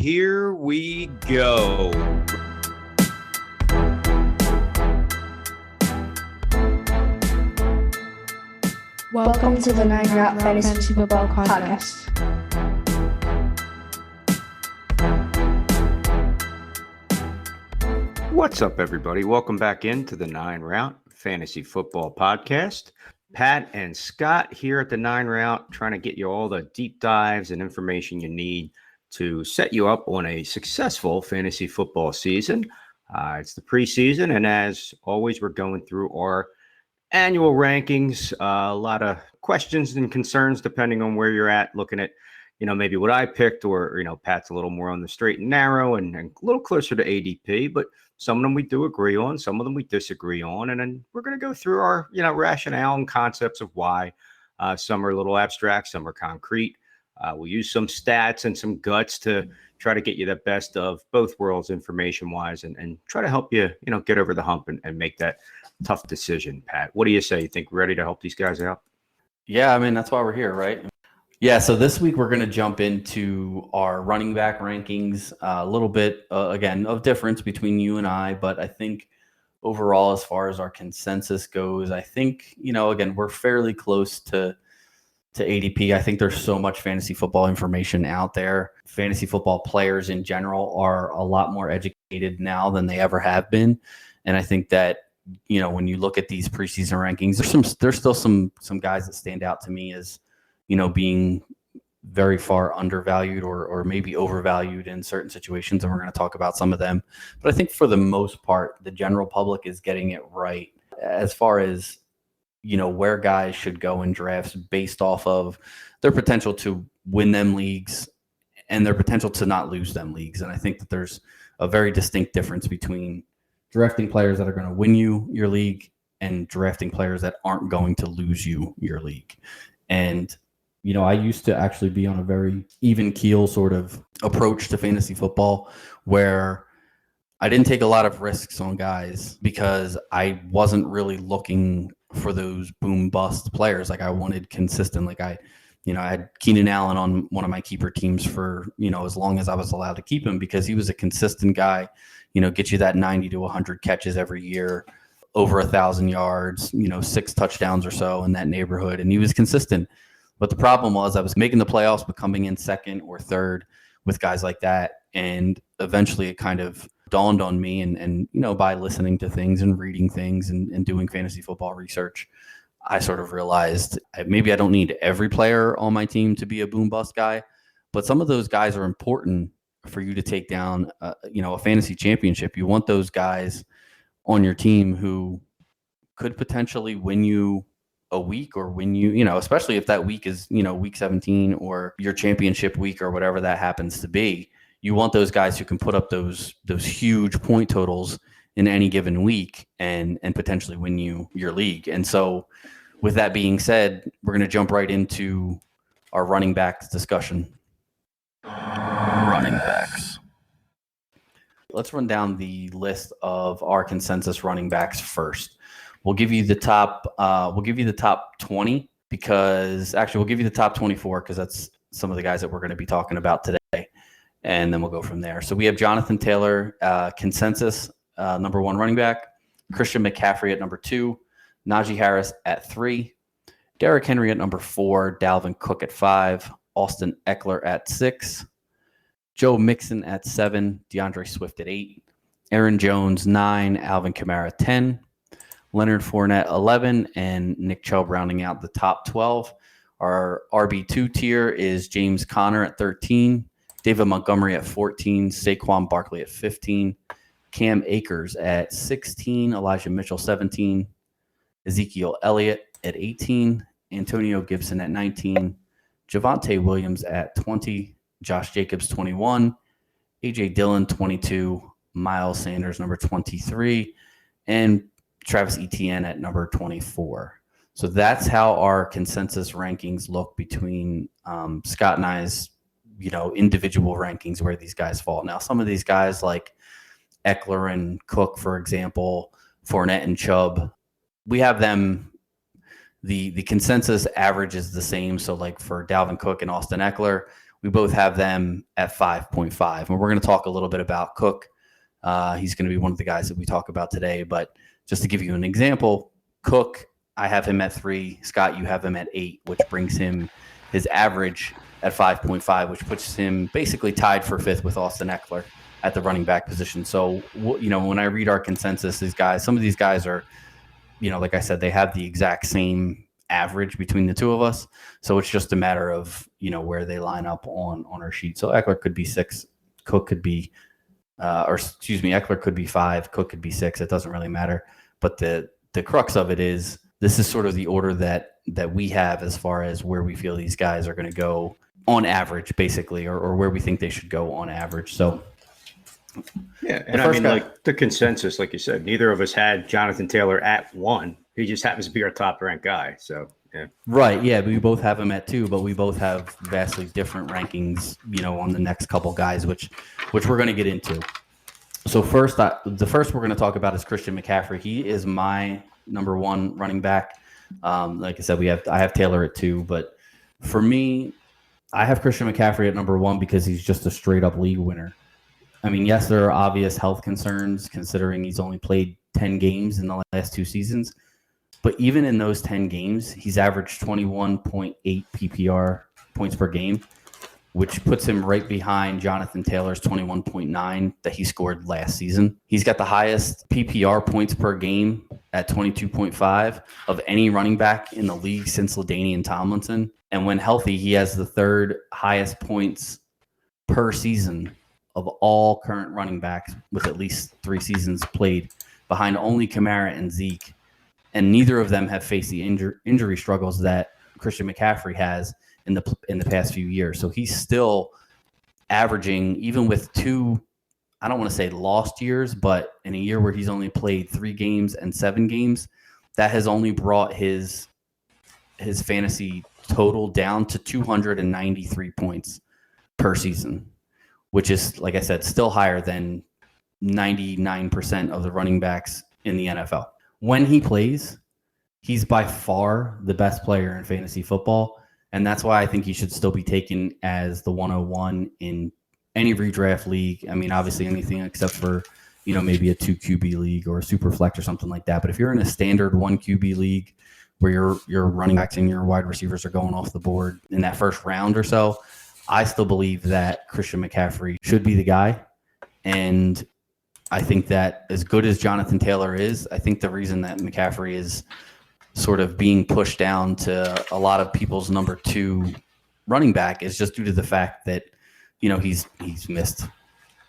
here we go. Welcome to the 9 Route Fantasy Football Podcast. What's up, everybody? Welcome back into the 9 Route Fantasy Football Podcast. Pat and Scott here at the 9 Route, trying to get you all the deep dives and information you need to set you up on a successful fantasy football season. It's the preseason, and as always, we're going through our annual rankings. A lot of questions and concerns depending on where you're at, looking at, maybe what I picked, or, Pat's a little more on the straight and narrow and a little closer to ADP, but some of them we do agree on, some of them we disagree on. And then we're going to go through our, rationale and concepts of why. Some are a little abstract, some are concrete. We'll use some stats and some guts to try to get you the best of both worlds information-wise and try to help you, get over the hump and make that tough decision. Pat, what do you say? You think we're ready to help these guys out? Yeah, I mean, that's why we're here, right? Yeah, so this week we're going to jump into our running back rankings, a little bit, again, of difference between you and I, but I think overall, as far as our consensus goes, I think, again, we're fairly close to ADP. I think there's so much fantasy football information out there. Fantasy football players in general are a lot more educated now than they ever have been. And I think that, when you look at these preseason rankings, there's still some guys that stand out to me as, being very far undervalued or maybe overvalued in certain situations. And we're going to talk about some of them. But I think for the most part, the general public is getting it right as far as, where guys should go in drafts based off of their potential to win them leagues and their potential to not lose them leagues. And I think that there's a very distinct difference between drafting players that are going to win you your league and drafting players that aren't going to lose you your league. And I used to actually be on a very even keel sort of approach to fantasy football where I didn't take a lot of risks on guys because I wasn't really looking for those boom bust players. Like I wanted consistent. Like I had Keenan Allen on one of my keeper teams for, as long as I was allowed to keep him because he was a consistent guy, get you that 90 to 100 catches every year, over 1,000 yards, 6 touchdowns or so in that neighborhood. And he was consistent. But the problem was I was making the playoffs, but coming in second or third with guys like that. And eventually it kind of dawned on me and by listening to things and reading things and doing fantasy football research, I sort of realized maybe I don't need every player on my team to be a boom bust guy, but some of those guys are important for you to take down, a fantasy championship. You want those guys on your team who could potentially win you a week or win you, especially if that week is, week 17 or your championship week or whatever that happens to be. You want those guys who can put up those huge point totals in any given week and potentially win you your league. And so with that being said, we're going to jump right into our running backs discussion. Running backs. Let's run down the list of our consensus running backs first. We'll give you the top 20 because actually we'll give you the top 24 because that's some of the guys that we're going to be talking about today. And then we'll go from there. So we have Jonathan Taylor, consensus, number 1 running back, Christian McCaffrey at number 2, Najee Harris at 3, Derrick Henry at number 4, Dalvin Cook at 5, Austin Eckler at 6, Joe Mixon at 7, DeAndre Swift at 8, Aaron Jones 9, Alvin Kamara 10, Leonard Fournette 11, and Nick Chubb rounding out the top 12. Our RB2 tier is James Conner at 13, David Montgomery at 14, Saquon Barkley at 15, Cam Akers at 16, Elijah Mitchell 17, Ezekiel Elliott at 18, Antonio Gibson at 19, Javonte Williams at 20, Josh Jacobs 21, A.J. Dillon 22, Miles Sanders number 23, and Travis Etienne at number 24. So that's how our consensus rankings look between Scott and I's, individual rankings where these guys fall. Now, some of these guys like Eckler and Cook, for example, Fournette and Chubb, we have them, the consensus average is the same. So like for Dalvin Cook and Austin Eckler, we both have them at 5.5. And we're going to talk a little bit about Cook. He's going to be one of the guys that we talk about today. But just to give you an example, Cook, I have him at 3. Scott, you have him at 8, which brings him his average at 5.5, which puts him basically tied for 5th with Austin Eckler at the running back position. So, when I read our consensus, some of these guys are, like I said, they have the exact same average between the two of us. So it's just a matter of, where they line up on our sheet. So Eckler could be 6, Cook could be, Eckler could be 5, Cook could be 6. It doesn't really matter. But the crux of it is, this is sort of the order that we have as far as where we feel these guys are going to go on average, basically, or where we think they should go on average. So, yeah, and I mean, like the consensus, like you said, neither of us had Jonathan Taylor at 1. He just happens to be our top ranked guy. So, yeah. Right. Yeah. We both have him at 2, but we both have vastly different rankings, on the next couple guys, which we're going to get into. So the first we're going to talk about is Christian McCaffrey. He is my number 1 running back. Like I said, I have Taylor at 2, but for me, I have Christian McCaffrey at number 1 because he's just a straight up league winner. I mean, yes, there are obvious health concerns considering he's only played 10 games in the last 2 seasons. But even in those 10 games, he's averaged 21.8 PPR points per game, which puts him right behind Jonathan Taylor's 21.9 that he scored last season. He's got the highest PPR points per game at 22.5 of any running back in the league since LaDainian Tomlinson. And when healthy, he has the 3rd highest points per season of all current running backs with at least 3 seasons played, behind only Kamara and Zeke. And neither of them have faced the injury struggles that Christian McCaffrey has in the past few years. So he's still averaging, even with 2, I don't want to say lost years, but in a year where he's only played 3 games and 7 games, that has only brought his fantasy total down to 293 points per season, which is, like I said, still higher than 99% of the running backs in the NFL. When he plays, he's by far the best player in fantasy football. And that's why I think he should still be taken as the 101 in any redraft league. I mean, obviously anything except for, maybe a 2 QB league or a super flex or something like that. But if you're in a standard 1 QB league where your running backs and your wide receivers are going off the board in that first round or so, I still believe that Christian McCaffrey should be the guy. And I think that as good as Jonathan Taylor is, I think the reason that McCaffrey is sort of being pushed down to a lot of people's number 2 running back is just due to the fact that, he's missed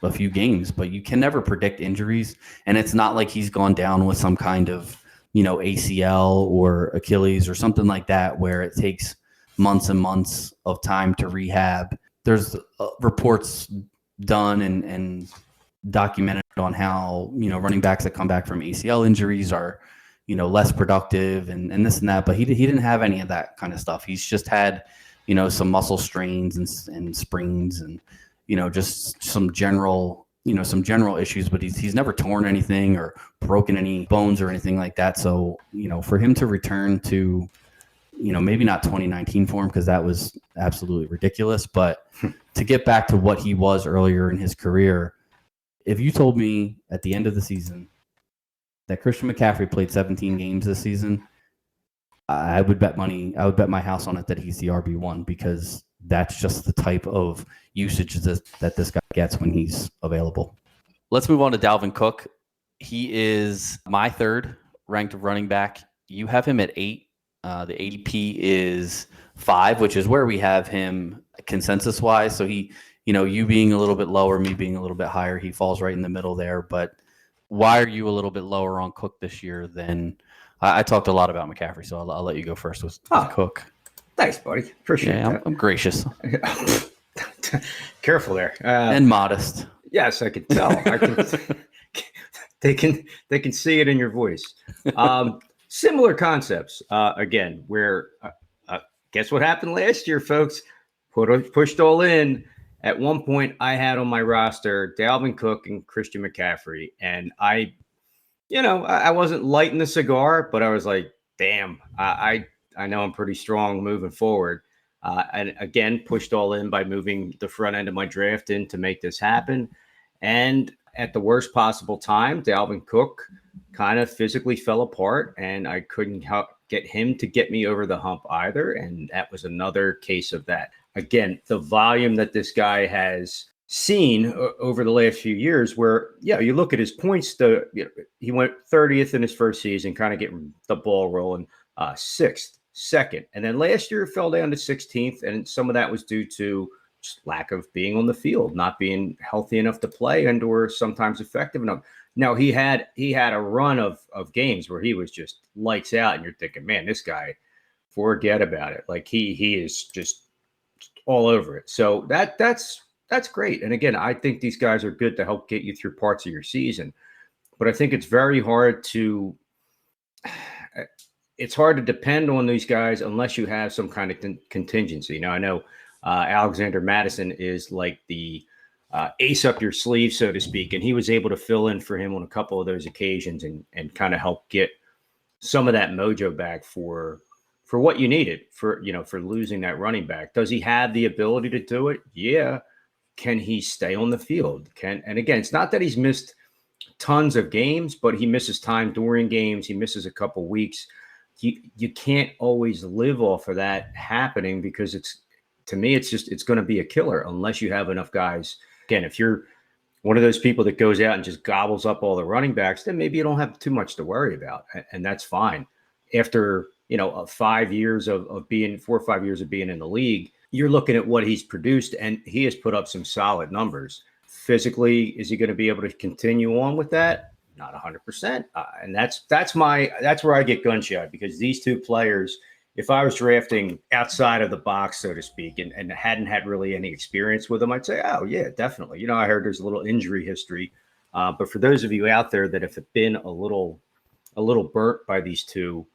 a few games, but you can never predict injuries. And it's not like he's gone down with some kind of, ACL or Achilles or something like that, where it takes months and months of time to rehab. There's reports done and documented on how, running backs that come back from ACL injuries are, less productive and this and that, but he didn't have any of that kind of stuff. He's just had, some muscle strains and springs and, just some general issues, but he's never torn anything or broken any bones or anything like that. So, for him to return to, maybe not 2019 form, because that was absolutely ridiculous, but to get back to what he was earlier in his career, if you told me at the end of the season that Christian McCaffrey played 17 games this season, I would bet money. I would bet my house on it that he's the RB1, because that's just the type of usage that this guy gets when he's available. Let's move on to Dalvin Cook. He is my 3rd ranked running back. You have him at 8. The ADP is 5, which is where we have him consensus-wise. So he, you being a little bit lower, me being a little bit higher, he falls right in the middle there. But why are you a little bit lower on Cook this year than I talked a lot about McCaffrey, so I'll let you go first with Cook. Thanks, buddy. Appreciate it. I'm gracious. Careful there. And modest. Yes, I can tell. They can see it in your voice. Similar concepts. Again, where guess what happened last year, folks? Pushed all in. At one point, I had on my roster Dalvin Cook and Christian McCaffrey, and I wasn't lighting the cigar, but I was like, damn, I know I'm pretty strong moving forward. And again, pushed all in by moving the front end of my draft in to make this happen. And at the worst possible time, Dalvin Cook kind of physically fell apart, and I couldn't get him to get me over the hump either. And that was another case of that. Again, the volume that this guy has seen over the last few years, where, you look at his points, he went 30th in his first season, kind of getting the ball rolling, 6th, 2nd. And then last year it fell down to 16th. And some of that was due to just lack of being on the field, not being healthy enough to play, and or sometimes effective enough. Now he had a run of games where he was just lights out, and you're thinking, man, this guy, forget about it. Like he is just all over it. So that's great. And again, I think these guys are good to help get you through parts of your season. But I think it's very hard to depend on these guys unless you have some kind of contingency. Now, I know Alexander Madison is like the ace up your sleeve, so to speak, and he was able to fill in for him on a couple of those occasions and kind of help get some of that mojo back for what you needed for losing that running back. Does he have the ability to do it? Yeah. Can he stay on the field? And again, it's not that he's missed tons of games, but he misses time during games. He misses a couple weeks. You can't always live off of that happening, because to me, it's going to be a killer unless you have enough guys. Again, if you're one of those people that goes out and just gobbles up all the running backs, then maybe you don't have too much to worry about, and that's fine. After 5 years of being 4 or 5 years of being in the league, you're looking at what he's produced, and he has put up some solid numbers. Physically, is he going to be able to continue on with that? Not 100%. And that's where I get gun shy, because these two players, if I was drafting outside of the box, so to speak, and hadn't had really any experience with them, I'd say, oh yeah, definitely. I heard there's a little injury history, but for those of you out there that have been a little burnt by these two,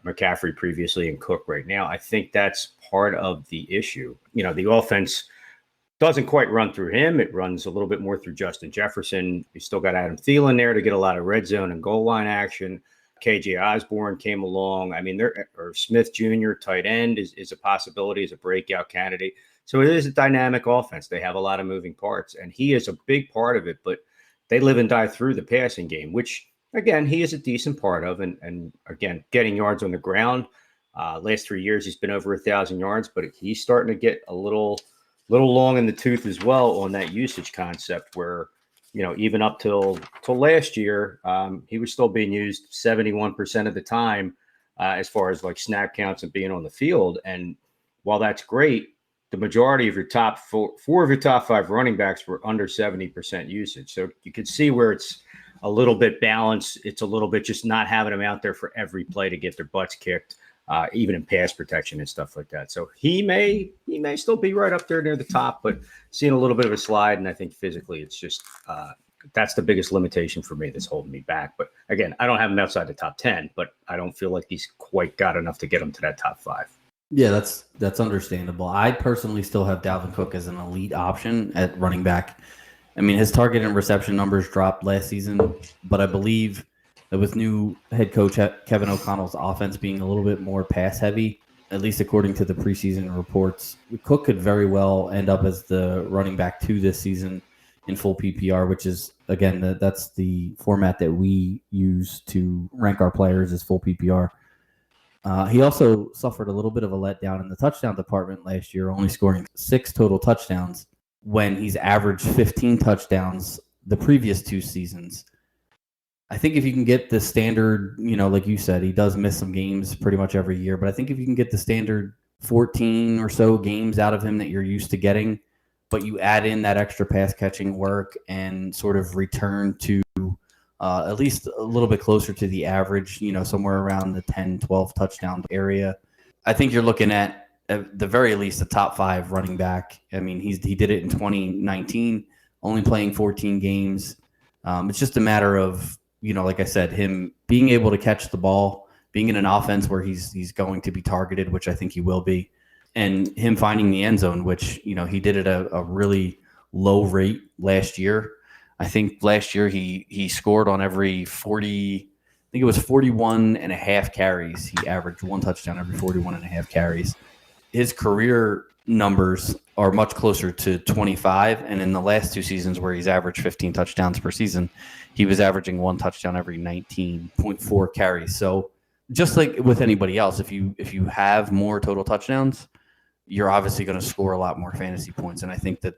McCaffrey previously and Cook right now, I think that's part of the issue. The offense doesn't quite run through him. It runs a little bit more through Justin Jefferson. You still got Adam Thielen there to get a lot of red zone and goal line action. KJ Osborne came along. I mean, or Smith Jr., tight end, is a possibility as a breakout candidate. So it is a dynamic offense. They have a lot of moving parts, and he is a big part of it, but they live and die through the passing game, which, again, he is a decent part of. And again, getting yards on the ground. Last 3 years, he's been over 1,000 yards, but he's starting to get a little long in the tooth as well on that usage concept, where, even up till last year, he was still being used 71% of the time as far as like snap counts and being on the field. And while that's great, the majority of your top four of your top 5 running backs were under 70% usage. So you could see where it's a little bit balanced. It's a little bit just not having them out there for every play to get their butts kicked, even in pass protection and stuff like that. So he may still be right up there near the top, but seeing a little bit of a slide. And I think physically it's just that's the biggest limitation for me that's holding me back. But again, I don't have him outside the top 10, but I don't feel like he's quite got enough to get him to that top 5. Yeah, that's understandable. I personally still have Dalvin Cook as an elite option at running back. I mean, his target and reception numbers dropped last season, but I believe that with new head coach Kevin O'Connell's offense being a little bit more pass heavy, at least according to the preseason reports, Cook could very well end up as the running back 2 this season in full PPR, which is, again, that's the format that we use to rank our players as full PPR. He also suffered a little bit of a letdown in the touchdown department last year, only scoring 6 total touchdowns when he's averaged 15 touchdowns the previous 2 seasons. I think if you can get the standard, like you said, he does miss some games pretty much every year, but I think if you can get the standard 14 or so games out of him that you're used to getting, but you add in that extra pass catching work and sort of return to at least a little bit closer to the average, somewhere around the 10, 12 touchdown area, I think you're looking at the very least a top 5 running back. I mean, he did it in 2019, only playing 14 games. It's just a matter of, like I said, him being able to catch the ball, being in an offense where he's going to be targeted, which I think he will be, and him finding the end zone, which, he did at a really low rate last year. I think last year he scored on every 40, I think it was 41 and a half carries. He averaged 1 touchdown every 41 and a half carries. his career numbers are much closer to 25. And in the last 2 seasons where he's averaged 15 touchdowns per season, he was averaging 1 touchdown every 19.4 carries. So just like with anybody else, if you have more total touchdowns, you're obviously going to score a lot more fantasy points. And I think that,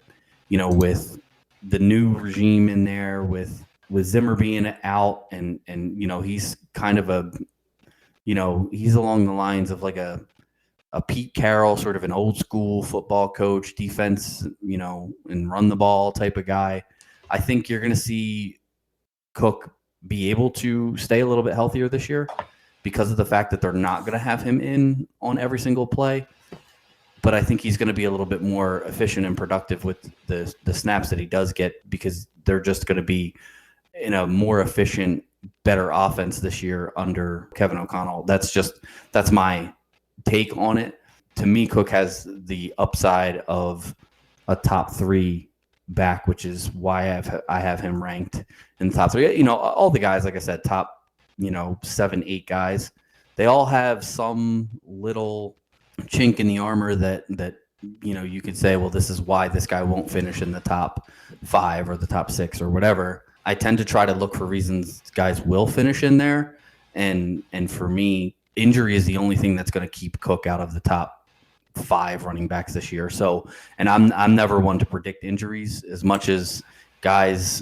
with the new regime in there, with Zimmer being out, and he's kind of he's along the lines of like a Pete Carroll, sort of an old school football coach, defense, and run the ball type of guy. I think you're going to see Cook be able to stay a little bit healthier this year because of the fact that they're not going to have him in on every single play. But I think he's going to be a little bit more efficient and productive with the snaps that he does get, because they're just going to be in a more efficient, better offense this year under Kevin O'Connell. That's my take on it. To me, Cook has the upside of a top 3 back, which is why I have him ranked in the top 3. All the guys, like I said, top 7, 8 guys, they all have some little chink in the armor that you could say, well, this is why this guy won't finish in the top 5 or the top 6 or whatever. I tend to try to look for reasons guys will finish in there, and for me, injury is the only thing that's going to keep Cook out of the top 5 running backs this year. So, and I'm never one to predict injuries, as much as guys,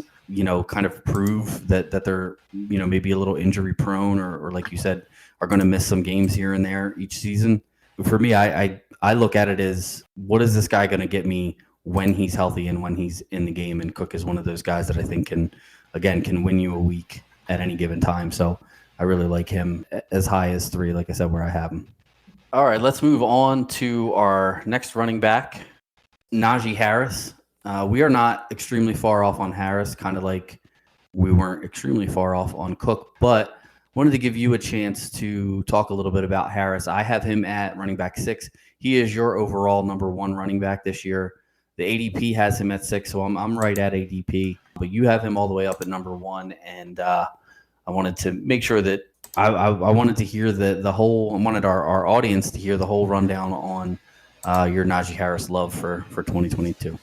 kind of prove that they're, maybe a little injury prone, or like you said, are going to miss some games here and there each season. For me, I look at it as, what is this guy going to get me when he's healthy and when he's in the game? And Cook is one of those guys that I think can win you a week at any given time. So I really like him as high as 3, like I said, where I have him. All right, let's move on to our next running back, Najee Harris. We are not extremely far off on Harris, kind of like we weren't extremely far off on Cook, but wanted to give you a chance to talk a little bit about Harris. I have him at running back 6. He is your overall number 1 running back this year. The ADP has him at 6, so I'm right at ADP, but you have him all the way up at number 1, and I wanted to make sure that I wanted to hear I wanted our audience to hear the whole rundown on your Najee Harris love for 2022.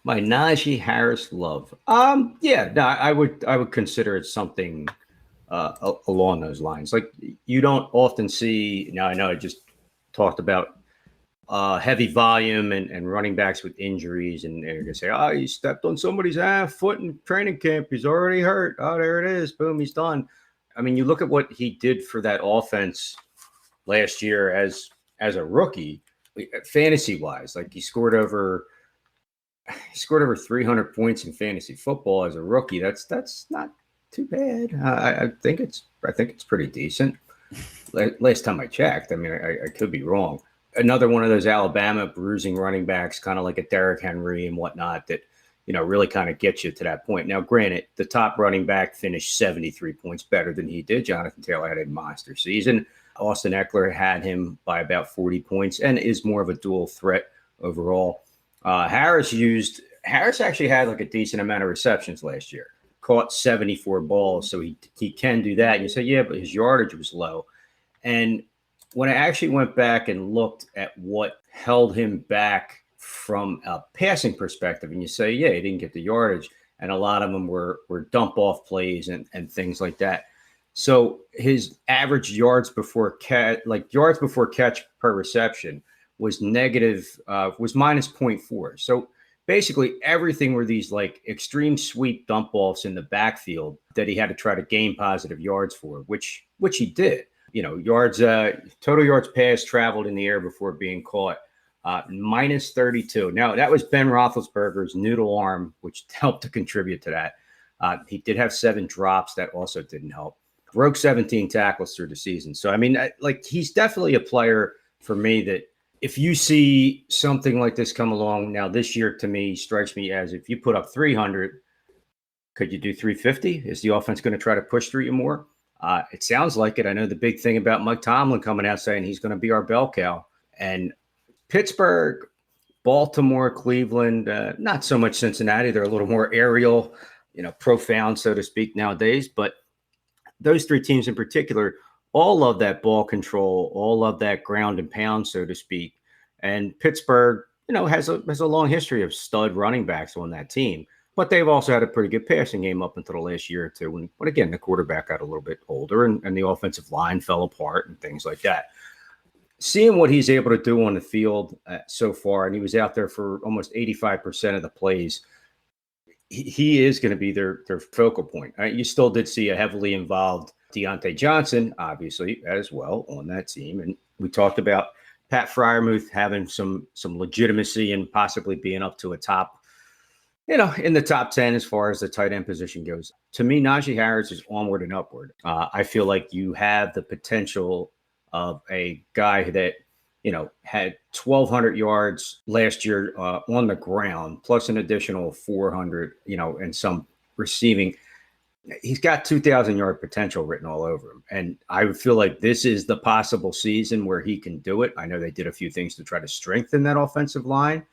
My Najee Harris love. I would consider it something along those lines. Like, you don't often see. Now, I know I just talked about heavy volume and running backs with injuries, and they're gonna say, "Oh, he stepped on somebody's foot in training camp. He's already hurt. Oh, there it is. Boom, he's done." I mean, you look at what he did for that offense last year as a rookie, fantasy wise. Like, he scored over 300 points in fantasy football as a rookie. That's not too bad. I think it's pretty decent. Last time I checked. I mean, I could be wrong. Another one of those Alabama bruising running backs, kind of like a Derrick Henry and whatnot, that really kind of gets you to that point. Now, granted, the top running back finished 73 points better than he did. Jonathan Taylor had a monster season. Austin Eckler had him by about 40 points and is more of a dual threat overall. Harris actually had like a decent amount of receptions last year. Caught 74 balls, so he can do that. And you say, yeah, but his yardage was low. And when I actually went back and looked at what held him back from a passing perspective, and you say, yeah, he didn't get the yardage, and a lot of them were dump off plays and things like that. So his average yards before catch per reception was negative, was minus 0.4. So basically everything were these like extreme sweep dump offs in the backfield that he had to try to gain positive yards for, which he did. Yards, total yards passed, traveled in the air before being caught, minus 32. Now, that was Ben Roethlisberger's noodle arm, which helped to contribute to that. He did have 7 drops. That also didn't help. Broke 17 tackles through the season. So, I mean, he's definitely a player for me that if you see something like this come along now this year, to me, strikes me as, if you put up 300, could you do 350? Is the offense going to try to push through you more? It sounds like it. I know the big thing about Mike Tomlin coming out saying he's going to be our bell cow. And Pittsburgh, Baltimore, Cleveland, not so much Cincinnati. They're a little more aerial, profound, so to speak, nowadays. But those 3 teams in particular all of that ball control, all of that ground and pound, so to speak. And Pittsburgh, has a long history of stud running backs on that team. But they've also had a pretty good passing game up until the last year or two. When again, the quarterback got a little bit older and the offensive line fell apart and things like that. Seeing what he's able to do on the field so far, and he was out there for almost 85% of the plays, he is going to be their focal point. You still did see a heavily involved Deontay Johnson, obviously, as well on that team. And we talked about Pat Freiermuth having some legitimacy and possibly being up to a top, in the top 10 as far as the tight end position goes. To me, Najee Harris is onward and upward. I feel like you have the potential of a guy that, had 1,200 yards last year on the ground, plus an additional 400, and some receiving. He's got 2,000-yard potential written all over him. And I feel like this is the possible season where he can do it. I know they did a few things to try to strengthen that offensive line.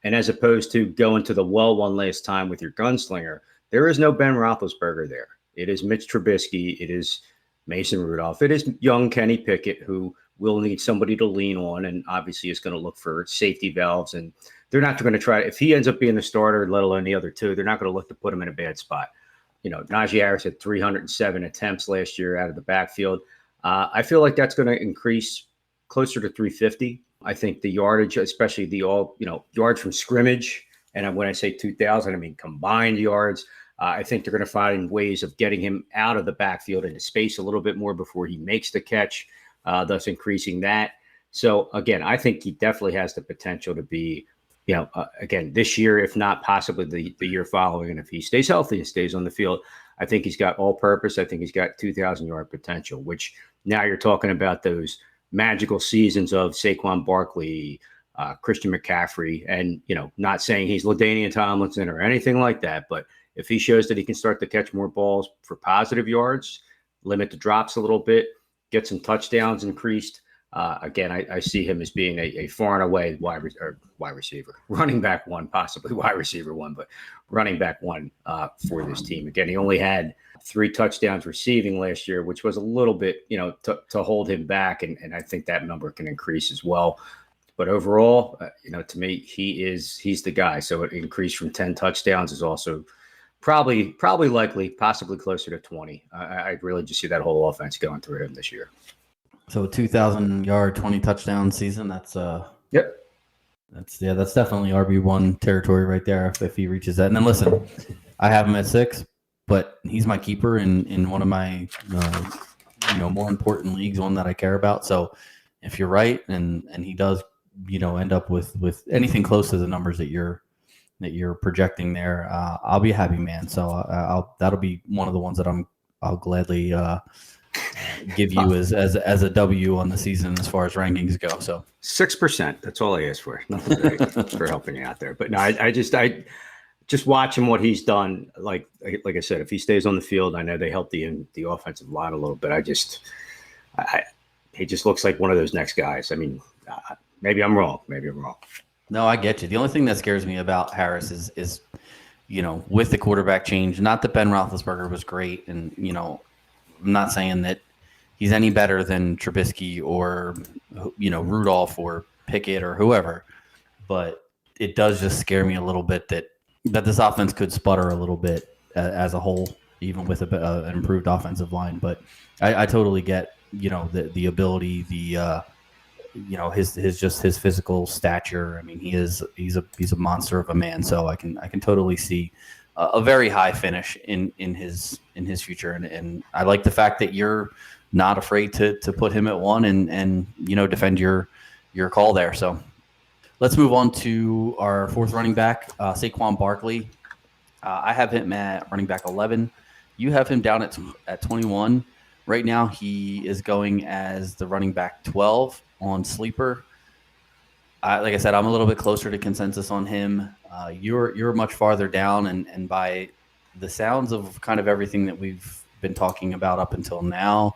And as opposed to going to the well one last time with your gunslinger, there is no Ben Roethlisberger there. It is Mitch Trubisky. It is Mason Rudolph. It is young Kenny Pickett, who will need somebody to lean on and obviously is going to look for safety valves. And they're not going to try, if he ends up being the starter, let alone the other two, they're not going to look to put him in a bad spot. Najee Harris had 307 attempts last year out of the backfield. I feel like that's going to increase closer to 350. I think the yardage, especially the yards from scrimmage, and when I say 2,000, I mean combined yards. I think they're going to find ways of getting him out of the backfield into space a little bit more before he makes the catch, thus increasing that. So, again, I think he definitely has the potential to be, again, this year, if not possibly the year following. And if he stays healthy and stays on the field, I think he's got all purpose. I think he's got 2,000-yard potential, which now you're talking about those magical seasons of Saquon Barkley, Christian McCaffrey, and, not saying he's LaDainian Tomlinson or anything like that, but if he shows that he can start to catch more balls for positive yards, limit the drops a little bit, get some touchdowns increased, again, I see him as being a far and away wide receiver, running back one, possibly wide receiver one, but running back one for this team. Again, he only had 3 touchdowns receiving last year, which was a little bit, to hold him back. And I think that number can increase as well. But overall, to me, he's the guy. So it increased from 10 touchdowns is also probably likely, possibly closer to 20. I really just see that whole offense going through him this year. So 2,000-yard, 20 touchdown season. That's yep. That's definitely RB1 territory right there if he reaches that. And then listen, I have him at 6, but he's my keeper in one of my more important leagues, one that I care about. So if you're right and he does end up with anything close to the numbers that you're projecting there, I'll be a happy man. So that'll be one of the ones that I'll gladly give you as a W on the season as far as rankings go. So 6%. That's all I ask for. Nothing big for helping you out there. But no, I just watching what he's done. Like I said, if he stays on the field, I know they help the offensive line a little bit. He just looks like one of those next guys. I mean, maybe I'm wrong. No, I get you. The only thing that scares me about Harris is with the quarterback change, not that Ben Roethlisberger was great. And, I'm not saying that he's any better than Trubisky or, Rudolph or Pickett or whoever, but it does just scare me a little bit that this offense could sputter a little bit as a whole, even with an improved offensive line. But I totally get, the ability, his physical stature. I mean, he's a monster of a man. So I can totally see a very high finish in his future. And I like the fact that you're not afraid to put him at 1 and defend your call there. So let's move on to our 4th running back, Saquon Barkley. I have him at running back 11. You have him down at 21. Right now, he is going as the running back 12 on Sleeper. Like I said, I'm a little bit closer to consensus on him. You're much farther down, and by the sounds of kind of everything that we've been talking about up until now,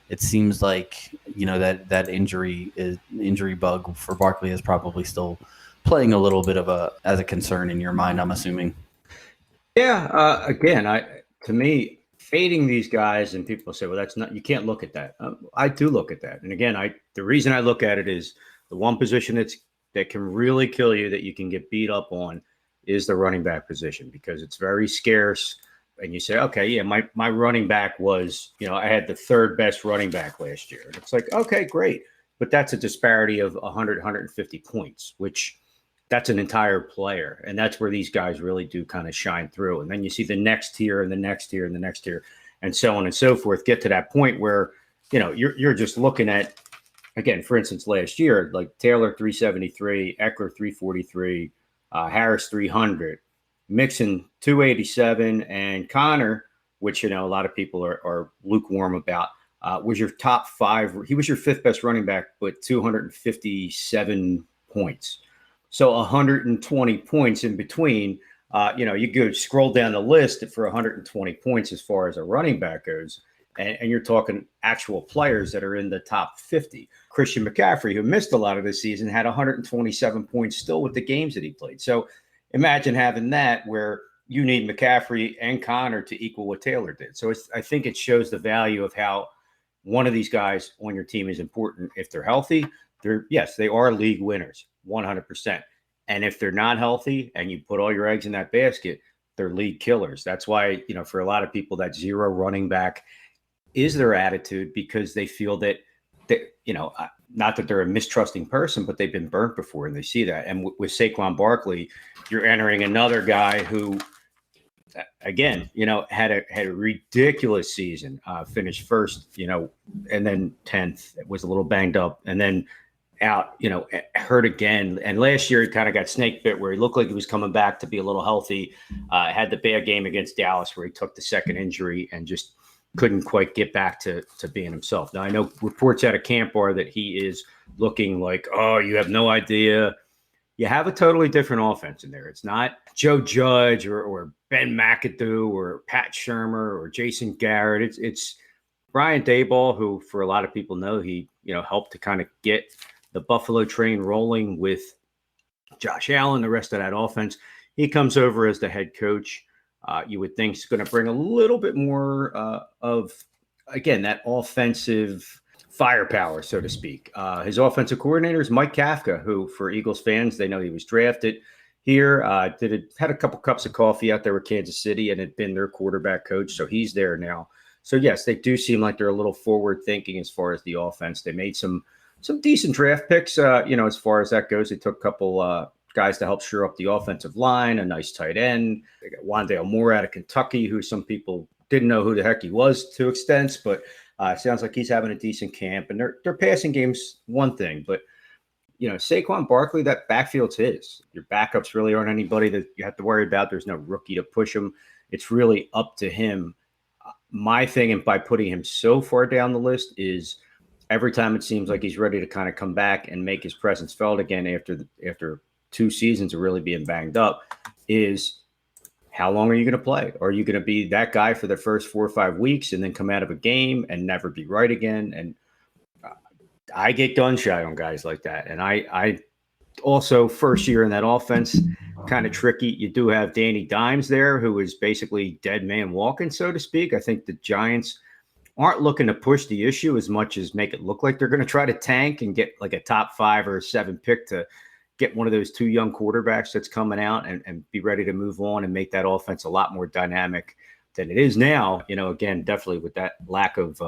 it seems like that injury bug for Barkley is probably still playing a little bit as a concern in your mind, I'm assuming. Yeah. Again, to me, fading these guys, and people say, well, that's not, you can't look at that. I do look at that. And again, the reason I look at it is the one position that can really kill you, that you can get beat up on, is the running back position, because it's very scarce. And you say, okay, yeah, my running back was, I had the third best running back last year. And it's like, okay, great. But that's a disparity of 100, 150 points, which that's an entire player. And that's where these guys really do kind of shine through. And then you see the next tier and the next tier and the next tier and so on and so forth, get to that point where, you're just looking at, again, for instance, last year, like Taylor 373, Eckler 343, Harris 300, Mixon 287, and Connor, which, a lot of people are lukewarm about, was your top five. He was your fifth best running back, but 257 points. So 120 points in between. You go scroll down the list for 120 points as far as a running back goes. And you're talking actual players that are in the top 50. Christian McCaffrey, who missed a lot of this season, had 127 points still with the games that he played. So imagine having that, where you need McCaffrey and Connor to equal what Taylor did. So I think it shows the value of how one of these guys on your team is important. If they're healthy, they are league winners, 100%. And if they're not healthy and you put all your eggs in that basket, they're league killers. That's why, for a lot of people, that zero running back is their attitude, because they feel that, not that they're a mistrusting person, but they've been burnt before and they see that. And with Saquon Barkley, you're entering another guy who, again, had a ridiculous season, finished first, and then 10th, was a little banged up, and then out, hurt again. And last year he kind of got snake bit, where he looked like he was coming back to be a little healthy. Had the bad game against Dallas where he took the second injury and just couldn't quite get back to being himself. Now, I know reports out of camp are that he is looking like, oh, you have no idea. You have a totally different offense in there. It's not Joe Judge or Ben McAdoo or Pat Shurmur or Jason Garrett. It's Brian Daboll, who, for a lot of people know, he helped to kind of get the Buffalo train rolling with Josh Allen, the rest of that offense. He comes over as the head coach. You would think he's going to bring a little bit more of, again, that offensive firepower, so to speak. His offensive coordinator is Mike Kafka, who, for Eagles fans, they know he was drafted here. Had a couple cups of coffee out there with Kansas City and had been their quarterback coach. So he's there now. So yes, they do seem like they're a little forward thinking as far as the offense. They made some decent draft picks, as far as that goes. They took a couple guys to help shore up the offensive line, a nice tight end. They got Wandale Moore out of Kentucky, who some people didn't know who the heck he was to extents, but sounds like he's having a decent camp. And their passing game's one thing, but Saquon Barkley, that backfield's his. Your backups really aren't anybody that you have to worry about. There's no rookie to push him. It's really up to him. My thing, and by putting him so far down the list, is every time it seems like he's ready to kind of come back and make his presence felt again after 2 seasons of really being banged up, is how long are you going to play? Are you going to be that guy for the first 4 or 5 weeks and then come out of a game and never be right again? And I get gun shy on guys like that. And I also, first year in that offense, kind of tricky. You do have Danny Dimes there, who is basically dead man walking, so to speak. I think the Giants aren't looking to push the issue as much as make it look like they're going to try to tank and get like a top 5 or 7 pick to get one of those 2 young quarterbacks that's coming out and be ready to move on and make that offense a lot more dynamic than it is now. Again, definitely with that lack of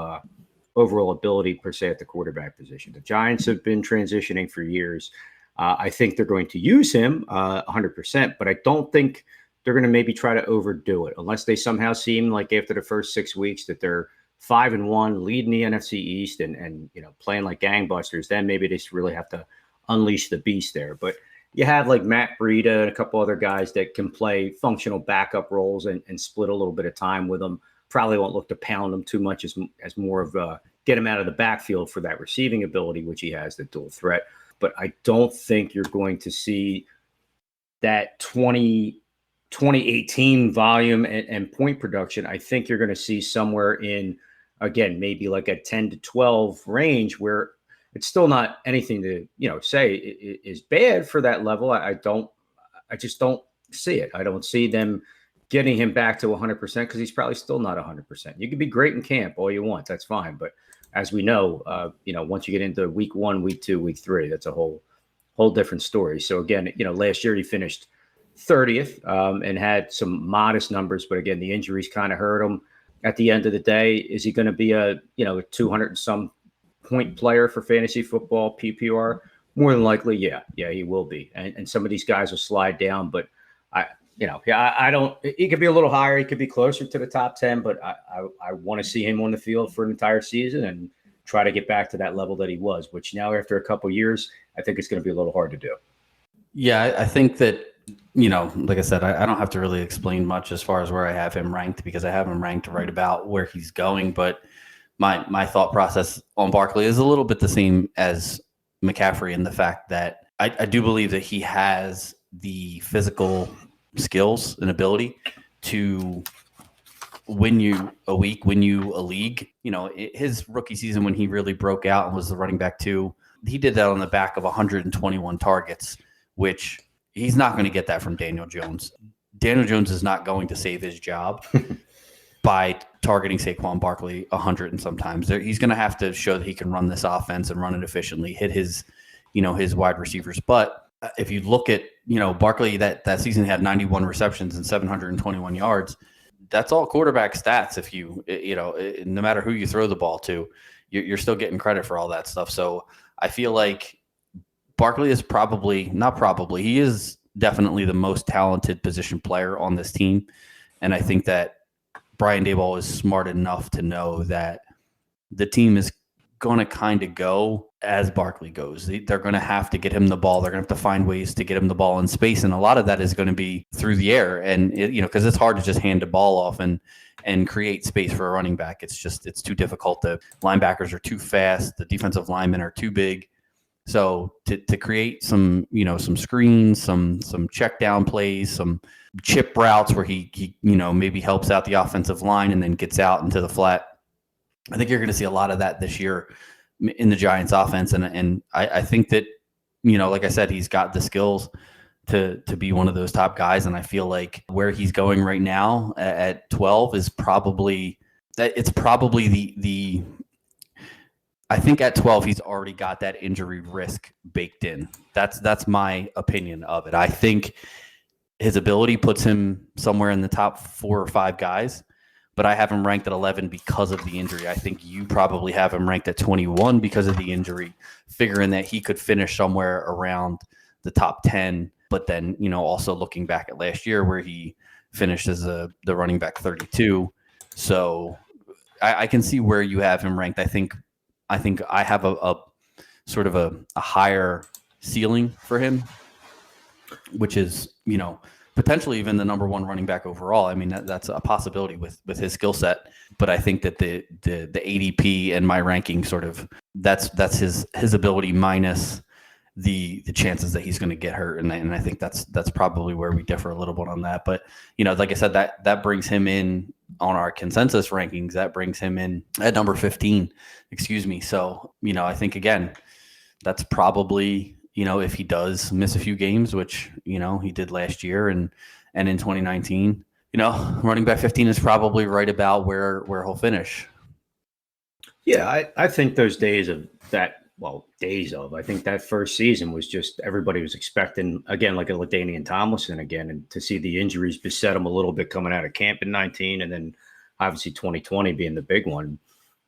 overall ability per se at the quarterback position. The Giants have been transitioning for years. I think they're going to use him 100%, but I don't think they're going to maybe try to overdo it unless they somehow seem like after the first 6 weeks that they're 5-1, leading the NFC East and playing like gangbusters. Then maybe they just really have to unleash the beast there. But you have like Matt Breida and a couple other guys that can play functional backup roles and split a little bit of time with them. Probably won't look to pound them too much as more of get him out of the backfield for that receiving ability, which he has, the dual threat. But I don't think you're going to see that 2018 volume and point production. I think you're going to see somewhere in, again, maybe like a 10 to 12 range, where it's still not anything to, say is bad for that level. I just don't see it. I don't see them getting him back to 100% because he's probably still not 100%. You can be great in camp all you want. That's fine. But as we know, once you get into week 1, week 2, week 3, that's a whole different story. So again, last year he finished 30th and had some modest numbers. But again, the injuries kind of hurt him. At the end of the day, is he going to be a 200 and some point player for fantasy football PPR? More than likely, yeah, he will be. And some of these guys will slide down, but I don't. He could be a little higher. He could be closer to the top 10, but I want to see him on the field for an entire season and try to get back to that level that he was. Which now, after a couple of years, I think it's going to be a little hard to do. Yeah, I think that like I said, I don't have to really explain much as far as where I have him ranked because I have him ranked right about where he's going. But my thought process on Barkley is a little bit the same as McCaffrey in the fact that I do believe that he has the physical skills and ability to win you a week, win you a league. His rookie season when he really broke out and was the running back 2, he did that on the back of 121 targets, which he's not going to get that from Daniel Jones. Daniel Jones is not going to save his job by targeting Saquon Barkley 100 and sometimes. He's going to have to show that he can run this offense and run it efficiently, hit his wide receivers. But if you look at, Barkley, that season had 91 receptions and 721 yards. That's all quarterback stats. If no matter who you throw the ball to, you're still getting credit for all that stuff. So I feel like Barkley is he is definitely the most talented position player on this team. And I think that Brian Daboll is smart enough to know that the team is going to kind of go as Barkley goes. They're going to have to get him the ball. They're going to have to find ways to get him the ball in space. And a lot of that is going to be through the air. And, because it's hard to just hand the ball off and create space for a running back. It's too difficult. The linebackers are too fast. The defensive linemen are too big. So to create some screens, some check down plays, some chip routes where he maybe helps out the offensive line and then gets out into the flat. I think you're going to see a lot of that this year in the Giants offense. And I think that, like I said, he's got the skills to be one of those top guys. And I feel like where he's going right now at 12 is probably the I think at 12, he's already got that injury risk baked in. That's my opinion of it. I think his ability puts him somewhere in the top 4 or 5 guys, but I have him ranked at 11 because of the injury. I think you probably have him ranked at 21 because of the injury, figuring that he could finish somewhere around the top 10. But then, also looking back at last year where he finished as the running back 32. So I can see where you have him ranked. I think I have a sort of a higher ceiling for him, which is, potentially even the number 1 running back overall. I mean, that's a possibility with his skill set. But I think that the ADP and my ranking sort of that's his ability minus the chances that he's going to get hurt. And I think that's probably where we differ a little bit on that. But, like I said, that brings him in on our consensus rankings. That brings him in at number 15, excuse me. So, I think, again, that's probably, if he does miss a few games, which, he did last year and in 2019, running back 15 is probably right about where he'll finish. Yeah, I think those days of that, I think that first season was just everybody was expecting, again, like a LaDainian Tomlinson again, and to see the injuries beset him a little bit coming out of camp in 19, and then obviously 2020 being the big one.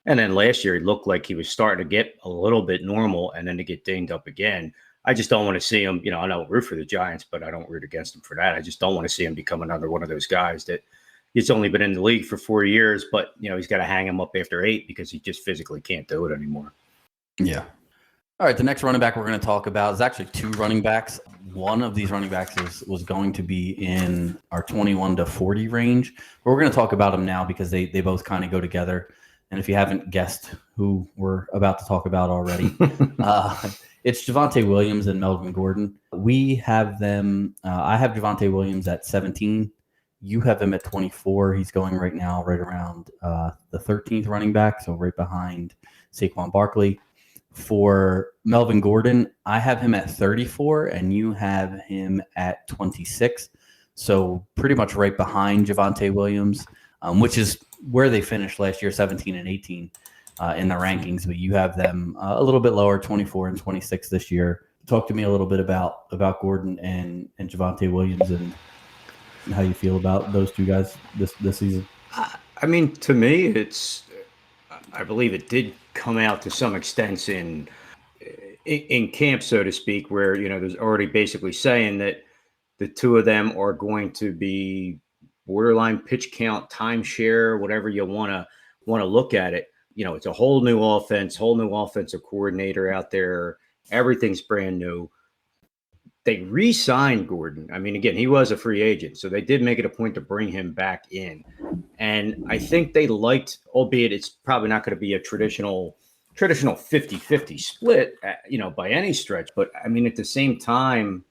And then last year, he looked like he was starting to get a little bit normal, and then to get dinged up again. I just don't want to see him, I don't root for the Giants, but I don't root against him for that. I just don't want to see him become another one of those guys that he's only been in the league for 4 years, but, he's got to hang him up after 8 because he just physically can't do it anymore. Yeah. All right, the next running back we're going to talk about is actually 2 running backs. One of these running backs was going to be in our 21 to 40 range. But we're going to talk about them now because they both kind of go together. And if you haven't guessed who we're about to talk about already, it's Javonte Williams and Melvin Gordon. We have them. I have Javonte Williams at 17. You have him at 24. He's going right now right around the 13th running back, so right behind Saquon Barkley. For Melvin Gordon, I have him at 34, and you have him at 26. So pretty much right behind Javonte Williams, which is where they finished last year, 17 and 18 in the rankings. But you have them a little bit lower, 24 and 26 this year. Talk to me a little bit about Gordon and Javonte Williams and how you feel about those two guys this season. I mean, to me, I believe it did come out to some extent in camp, so to speak, where there's already basically saying that the two of them are going to be borderline pitch count, timeshare, whatever you want to look at it. It's a whole new offense, whole new offensive coordinator out there. Everything's brand new. They re-signed Gordon. I mean, again, he was a free agent, so they did make it a point to bring him back in. And I think they liked, albeit it's probably not going to be a traditional 50-50 split, by any stretch. But I mean, at the same time,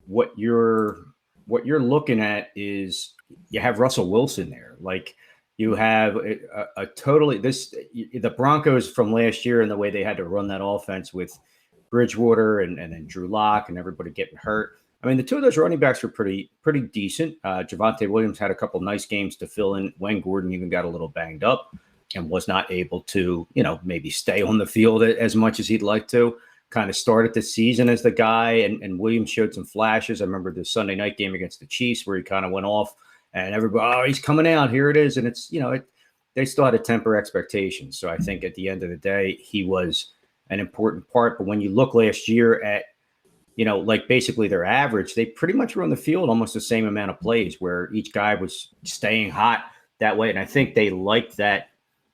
what you're looking at is you have Russell Wilson there. Like, you have a totally the Broncos from last year and the way they had to run that offense with Bridgewater and then Drew Lock and everybody getting hurt. I mean, the two of those running backs were pretty decent. Javonte Williams had a couple nice games to fill in when Gordon even got a little banged up and was not able to, maybe stay on the field as much as he'd like to. Kind of started the season as the guy, and Williams showed some flashes. I remember the Sunday night game against the Chiefs where he kind of went off and everybody, he's coming out. Here it is. And it's, they still had to temper expectations. So I think at the end of the day, he was an important part. But when you look last year at, like basically their average, they pretty much were on the field almost the same amount of plays where each guy was staying hot that way. And I think they liked that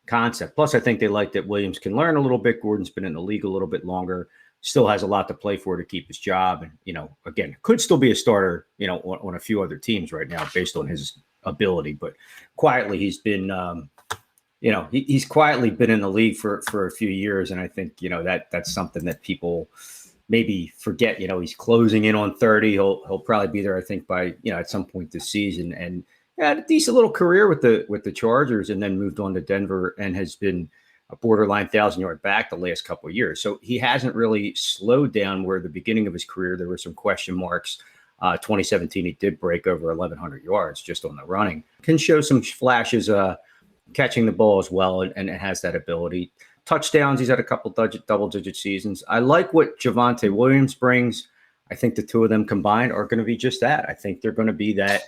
concept. Plus, I think they liked that Williams can learn a little bit. Gordon's been in the league a little bit longer, still has a lot to play for to keep his job. And, again, could still be a starter, on a few other teams right now based on his ability. But quietly, he's been, he's quietly been in the league for a few years. And I think, that's something that people maybe forget. He's closing in on 30. He'll probably be there, I think, by, at some point this season. And had a decent little career with the Chargers and then moved on to Denver and has been a borderline 1,000-yard back the last couple of years. So he hasn't really slowed down where at the beginning of his career there were some question marks. 2017, he did break over 1,100 yards just on the running. Can show some flashes catching the ball as well and has that ability. Touchdowns, he's had a couple double-digit seasons. I like what Javonte Williams brings. I think the two of them combined are going to be just that. I think they're going to be that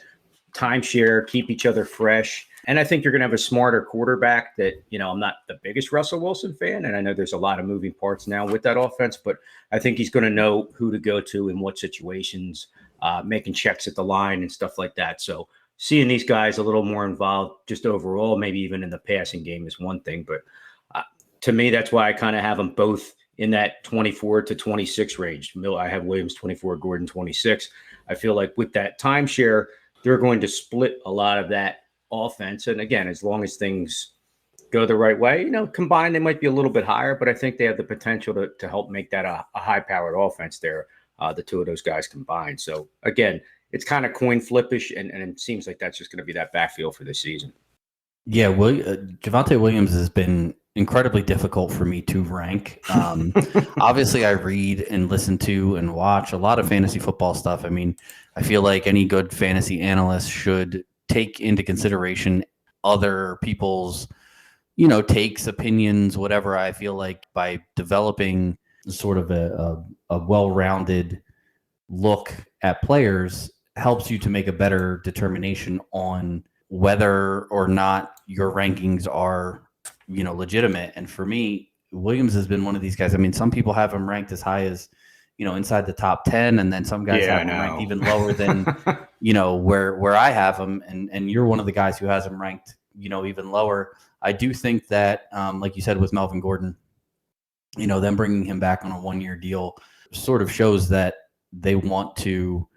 timeshare, keep each other fresh. And I think you're going to have a smarter quarterback that, I'm not the biggest Russell Wilson fan. And I know there's a lot of moving parts now with that offense, but I think he's going to know who to go to in what situations, making checks at the line and stuff like that. So seeing these guys a little more involved just overall, maybe even in the passing game is one thing. But to me, that's why I kind of have them both in that 24 to 26 range. I have Williams 24, Gordon 26. I feel like with that timeshare, they're going to split a lot of that offense. And again, as long as things go the right way, combined, they might be a little bit higher, but I think they have the potential to help make that a high-powered offense there, the two of those guys combined. So again, it's kind of coin flippish, and it seems like that's just going to be that backfield for this season. Yeah, Javonte Williams has been incredibly difficult for me to rank. Obviously, I read and listen to and watch a lot of fantasy football stuff. I mean, I feel like any good fantasy analyst should take into consideration other people's, takes, opinions, whatever. I feel like by developing sort of a well-rounded look at players helps you to make a better determination on whether or not your rankings are, legitimate. And for me, Williams has been one of these guys. I mean, some people have him ranked as high as, inside the top 10, and then some guys have him ranked even lower than, where I have him. And you're one of the guys who has him ranked, even lower. I do think that, like you said, with Melvin Gordon, them bringing him back on a 1-year deal sort of shows that they want to,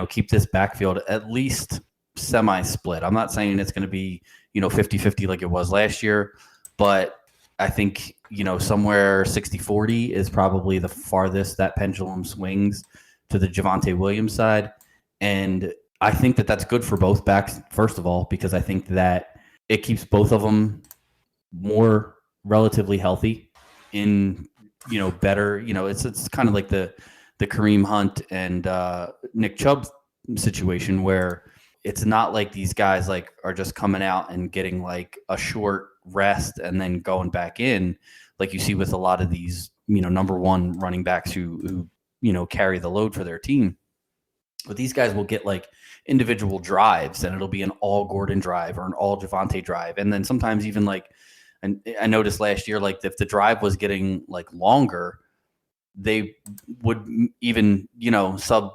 keep this backfield at least semi-split. I'm not saying it's going to be, 50-50 like it was last year, but I think, somewhere 60-40 is probably the farthest that pendulum swings to the Javonte Williams side. And I think that that's good for both backs, first of all, because I think that it keeps both of them more relatively healthy in, better, it's kind of like the Kareem Hunt and Nick Chubb situation where it's not like these guys like are just coming out and getting like a short rest and then going back in, like you see with a lot of these, number one running backs who carry the load for their team. But these guys will get like individual drives, and it'll be an all Gordon drive or an all Javonte drive. And then sometimes even like, and I noticed last year, like if the drive was getting like longer, they would even, sub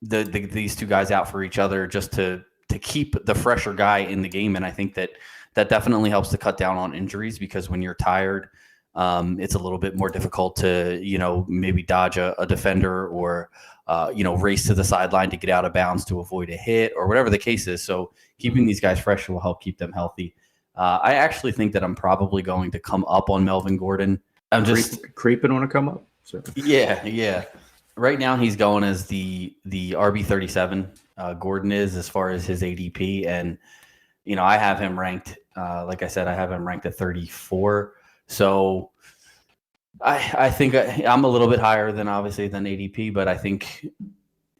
these two guys out for each other just to keep the fresher guy in the game. And I think that definitely helps to cut down on injuries, because when you're tired, it's a little bit more difficult to, maybe dodge a defender or, race to the sideline to get out of bounds to avoid a hit or whatever the case is. So keeping these guys fresh will help keep them healthy. I actually think that I'm probably going to come up on Melvin Gordon. I'm just creeping on a come up. So. Yeah. Right now he's going as the RB37. Gordon is, as far as his ADP, and I have him ranked. Like I said, I have him ranked at 34. So I think I'm a little bit higher than ADP, but I think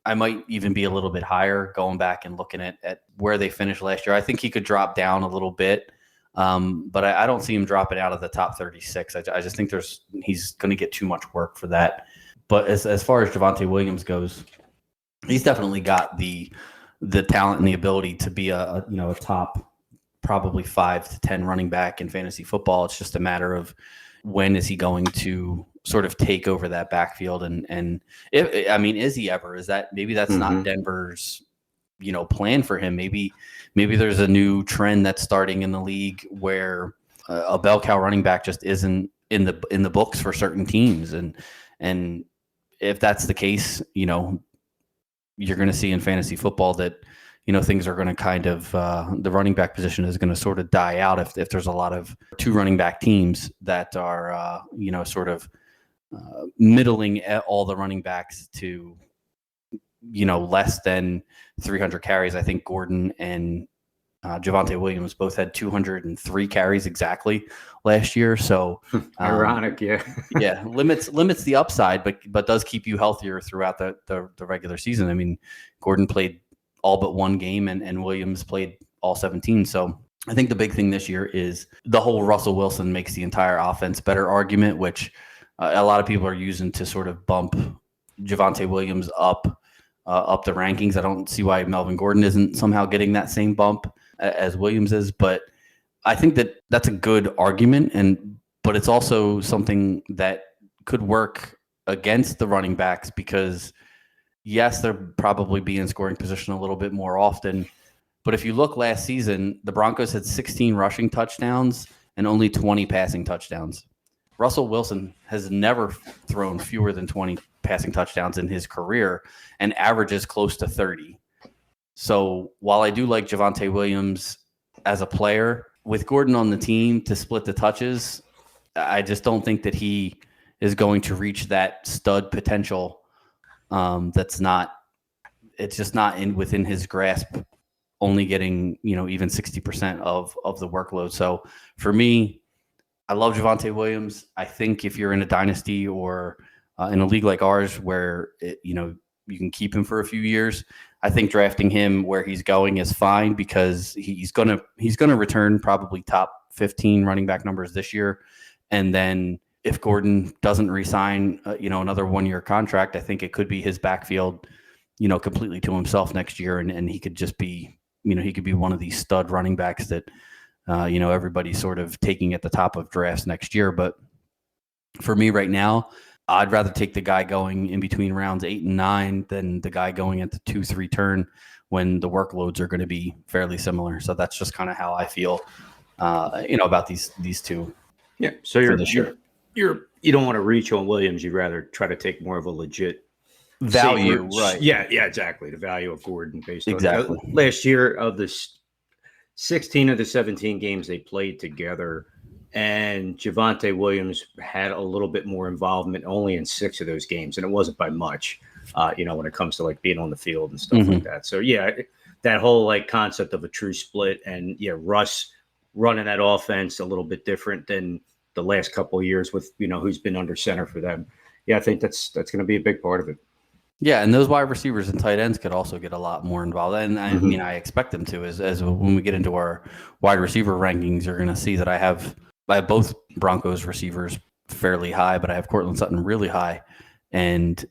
I might even be a little bit higher going back and looking at where they finished last year. I think he could drop down a little bit, but I don't see him dropping out of the top 36. I just think he's going to get too much work for that. But as far as Javonte Williams goes, he's definitely got the talent and the ability to be a top probably 5 to 10 running back in fantasy football. It's just a matter of when is he going to sort of take over that backfield, and is he ever? Is that maybe that's not Denver's plan for him? Maybe there's a new trend that's starting in the league where a bell cow running back just isn't in the books for certain teams, and if that's the case, you're going to see in fantasy football that things are going to kind of the running back position is going to sort of die out if there's a lot of 2 running back teams that are sort of middling at all the running backs to less than 300 carries. I think Gordon and Javonte Williams both had 203 carries exactly last year. So ironic, yeah. Yeah, limits the upside, but does keep you healthier throughout the regular season. I mean, Gordon played all but one game, and Williams played all 17. So I think the big thing this year is the whole Russell Wilson makes the entire offense better argument, which a lot of people are using to sort of bump Javonte Williams up the rankings. I don't see why Melvin Gordon isn't somehow getting that same bump as Williams is, but I think that that's a good argument, but it's also something that could work against the running backs, because yes, they'll probably be in scoring position a little bit more often. But if you look last season, the Broncos had 16 rushing touchdowns and only 20 passing touchdowns. Russell Wilson has never thrown fewer than 20 passing touchdowns in his career and averages close to 30. So while I do like Javonte Williams as a player, with Gordon on the team to split the touches, I just don't think that he is going to reach that stud potential. It's just not within his grasp, only getting, even 60% of the workload. So for me, I love Javonte Williams. I think if you're in a dynasty or in a league like ours where you can keep him for a few years, I think drafting him where he's going is fine, because he's gonna return probably top 15 running back numbers this year, and then if Gordon doesn't re-sign, another 1-year contract, I think it could be his backfield, completely to himself next year, and he could just be, he could be one of these stud running backs that, everybody's sort of taking at the top of drafts next year. But for me right now, I'd rather take the guy going in between rounds 8 and 9 than the guy going at the 2-3 turn when the workloads are going to be fairly similar. So that's just kind of how I feel, about these two. Yeah. So you don't want to reach on Williams. You'd rather try to take more of a legit value, right? Yeah, exactly. The value of Gordon based exactly. on last year of the 16 of the 17 games they played together, and Javonte Williams had a little bit more involvement only in 6 of those games, and it wasn't by much, when it comes to like being on the field and stuff like that. So yeah, that whole like concept of a true split, and Russ running that offense a little bit different than the last couple of years with who's been under center for them. Yeah, I think that's going to be a big part of it. Yeah, and those wide receivers and tight ends could also get a lot more involved. And I mean, I expect them to as when we get into our wide receiver rankings, you're going to see that I have both Broncos receivers fairly high, but I have Cortland Sutton really high. And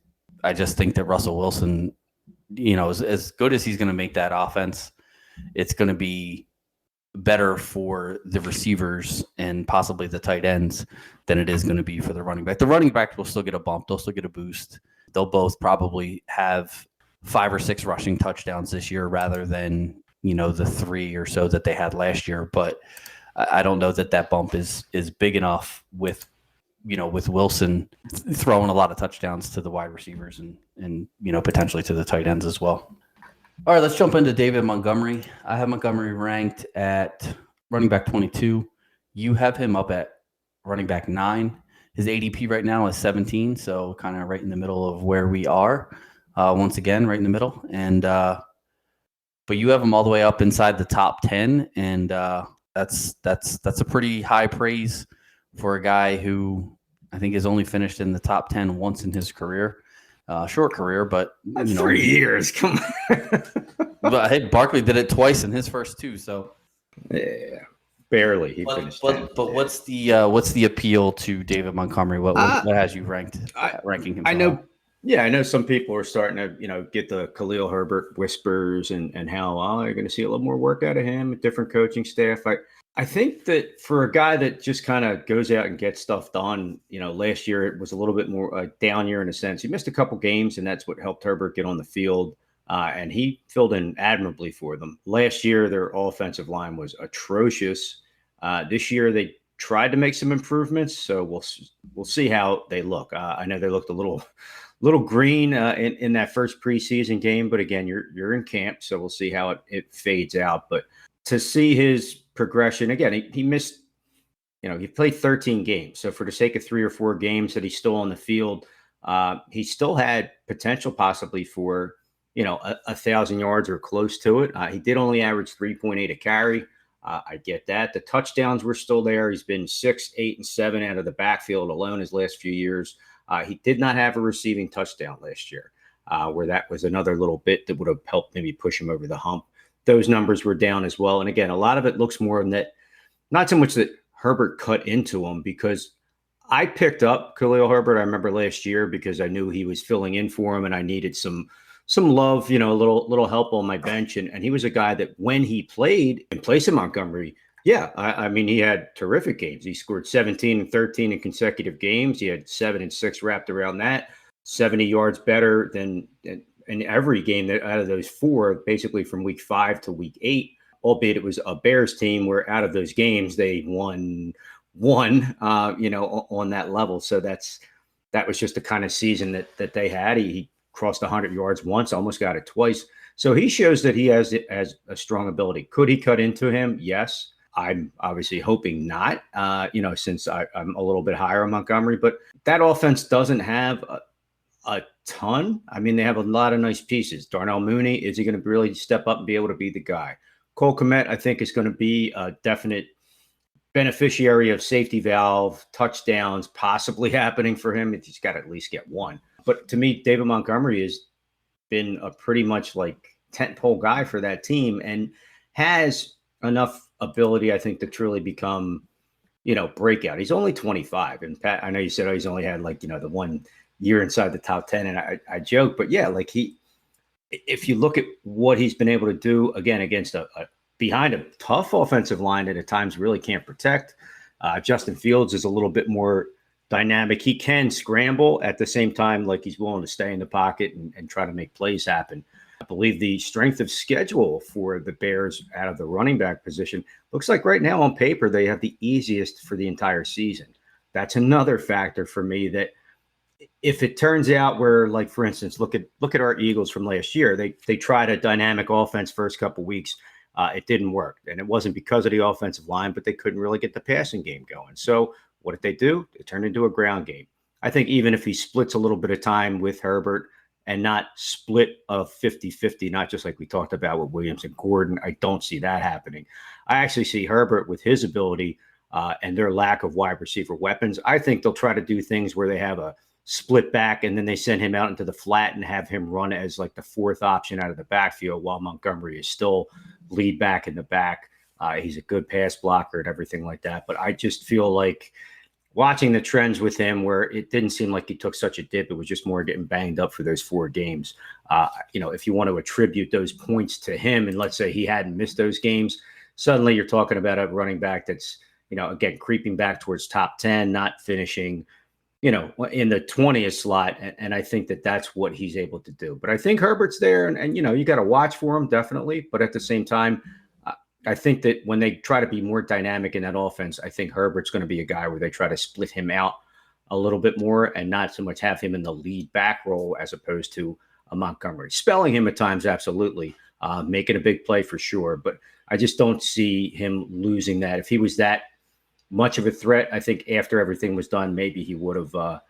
I just think that Russell Wilson, as good as he's going to make that offense, it's going to be better for the receivers and possibly the tight ends than it is going to be for the running back. The running back will still get a bump. They'll still get a boost. They'll both probably have 5 or 6 rushing touchdowns this year rather than, the 3 or so that they had last year. But I don't know that bump is big enough with Wilson throwing a lot of touchdowns to the wide receivers and potentially to the tight ends as well. All right, let's jump into David Montgomery. I have Montgomery ranked at running back 22. You have him up at running back 9. His ADP right now is 17, so kind of right in the middle of where we are. Once again, right in the middle. And but you have him all the way up inside the top 10, and that's a pretty high praise for a guy who I think has only finished in the top 10 once in his career. Short career, but 3 years. Come on. But hey, Barkley did it twice in his first 2, so yeah, barely he finished. But what's the appeal to David Montgomery? What has you ranking him? I know. Yeah, I know some people are starting to get the Khalil Herbert whispers and how you're going to see a little more work out of him, different coaching staff. I think that for a guy that just kind of goes out and gets stuff done, last year it was a little bit more a down year in a sense. He missed a couple games, and that's what helped Herbert get on the field. And he filled in admirably for them. Last year, their offensive line was atrocious. This year, they tried to make some improvements, so we'll see how they look. I know they looked a little green in that first preseason game, but again, you're in camp, so we'll see how it fades out. But to see his progression again, he missed. He played 13 games, so for the sake of 3 or 4 games that he's still on the field, he still had potential possibly for 1,000 yards or close to it. He did only average 3.8 a carry. I get that. The touchdowns were still there. He's been 6, 8, and 7 out of the backfield alone his last few years. He did not have a receiving touchdown last year, where that was another little bit that would have helped maybe push him over the hump. Those numbers were down as well. And again, a lot of it looks more in that, not so much that Herbert cut into him, because I picked up Khalil Herbert, I remember last year, because I knew he was filling in for him and I needed some love, a little help on my bench. And he was a guy that when he played in place of Montgomery, I mean, he had terrific games. He scored 17 and 13 in consecutive games. He had 7 and 6 wrapped around that, 70 yards better than in every game out of those 4, basically from week 5 to week 8, albeit it was a Bears team where out of those games, they won one, on that level. So that was just the kind of season that they had. He crossed 100 yards once, almost got it twice. So he shows that he has a strong ability. Could he cut into him? Yes. I'm obviously hoping not, since I'm a little bit higher on Montgomery. But that offense doesn't have a ton. I mean, they have a lot of nice pieces. Darnell Mooney, is he going to really step up and be able to be the guy? Cole Kmet, I think, is going to be a definite beneficiary of safety valve touchdowns possibly happening for him. He's got to at least get one. But to me, David Montgomery has been a pretty much like tentpole guy for that team and has enough ability, I think, to truly become, breakout. He's only 25. And Pat, I know you said, he's only had the 1 year inside the top 10. And I joke, but yeah, if you look at what he's been able to do again against behind a tough offensive line that at times really can't protect. Justin Fields is a little bit more dynamic. He can scramble at the same time, he's willing to stay in the pocket and try to make plays happen. I believe the strength of schedule for the Bears out of the running back position looks like right now on paper, they have the easiest for the entire season. That's another factor for me that if it turns out where, for instance, look at our Eagles from last year, they tried a dynamic offense first couple weeks. It didn't work. And it wasn't because of the offensive line, but they couldn't really get the passing game going. So what did they do? It turned into a ground game. I think even if he splits a little bit of time with Herbert and not split a 50-50, not just like we talked about with Williams and Gordon, I don't see that happening. I actually see Herbert with his ability and their lack of wide receiver weapons. I think they'll try to do things where they have a split back, and then they send him out into the flat and have him run as like the fourth option out of the backfield while Montgomery is still lead back in the back. He's a good pass blocker and everything like that. But I just feel like watching the trends with him where it didn't seem like he took such a dip. It was just more getting banged up for those 4 games. If you want to attribute those points to him, and let's say he hadn't missed those games, suddenly you're talking about a running back that's, again, creeping back towards top 10, not finishing, in the 20th slot. And I think that that's what he's able to do. But I think Herbert's there, and you got to watch for him, definitely. But at the same time, I think that when they try to be more dynamic in that offense, I think Herbert's going to be a guy where they try to split him out a little bit more and not so much have him in the lead back role as opposed to a Montgomery. Spelling him at times, absolutely. Making a big play for sure. But I just don't see him losing that. If he was that much of a threat, I think after everything was done, maybe he would have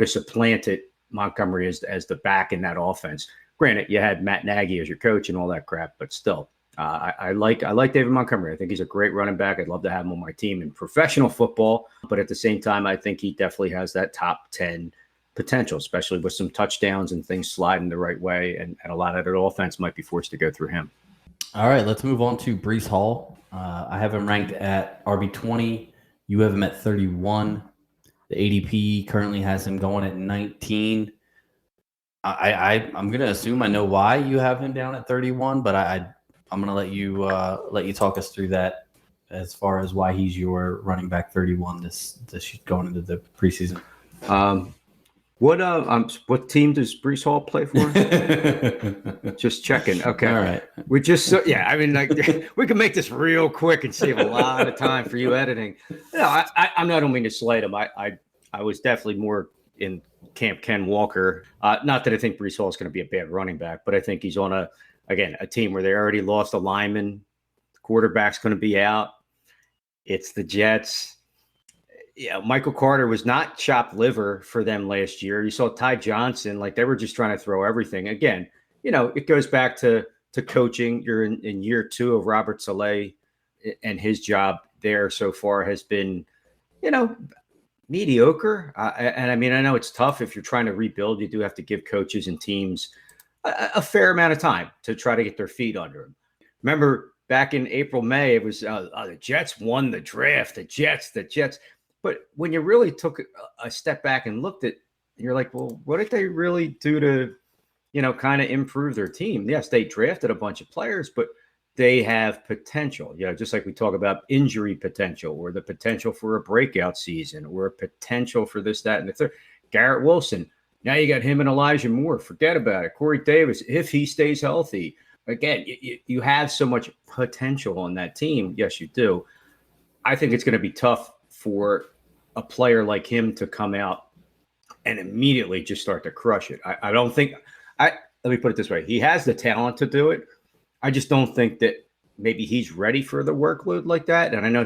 supplanted Montgomery as the back in that offense. Granted, you had Matt Nagy as your coach and all that crap, but still. I like David Montgomery. I think he's a great running back. I'd love to have him on my team in professional football. But at the same time, I think he definitely has that top 10 potential, especially with some touchdowns and things sliding the right way. And a lot of that offense might be forced to go through him. All right, let's move on to Breece Hall. I have him ranked at RB20. You have him at 31. The ADP currently has him going at 19. I'm going to assume I know why you have him down at 31, but I'm going to let you talk us through that as far as why he's your running back 31 this going into the preseason. What team does Breece Hall play for? Just checking. Okay. All right. We just we can make this real quick and save a lot of time for you editing. I'm not mean to slight him. I was definitely more in camp Ken Walker. Not that I think Breece Hall is going to be a bad running back, but I think he's on a team where they already lost a lineman. The quarterback's going to be out. It's the Jets. Yeah, Michael Carter was not chopped liver for them last year. You saw Ty Johnson, like they were just trying to throw everything. Again, it goes back to coaching. You're in year 2 of Robert Saleh, and his job there so far has been, mediocre. And I mean, I know it's tough if you're trying to rebuild. You do have to give coaches and teams a fair amount of time to try to get their feet under them. Remember back in April, May, it was the Jets won the draft. The Jets. But when you really took a step back and looked at, you're like, well, what did they really do to, kind of improve their team? Yes, they drafted a bunch of players, but they have potential, just like we talk about injury potential or the potential for a breakout season or a potential for this, that, and the third. Garrett Wilson. Now you got him and Elijah Moore. Forget about it. Corey Davis, if he stays healthy. Again, you have so much potential on that team. Yes, you do. I think it's going to be tough for a player like him to come out and immediately just start to crush it. I don't think – let me put it this way. He has the talent to do it. I just don't think that maybe he's ready for the workload like that. And I know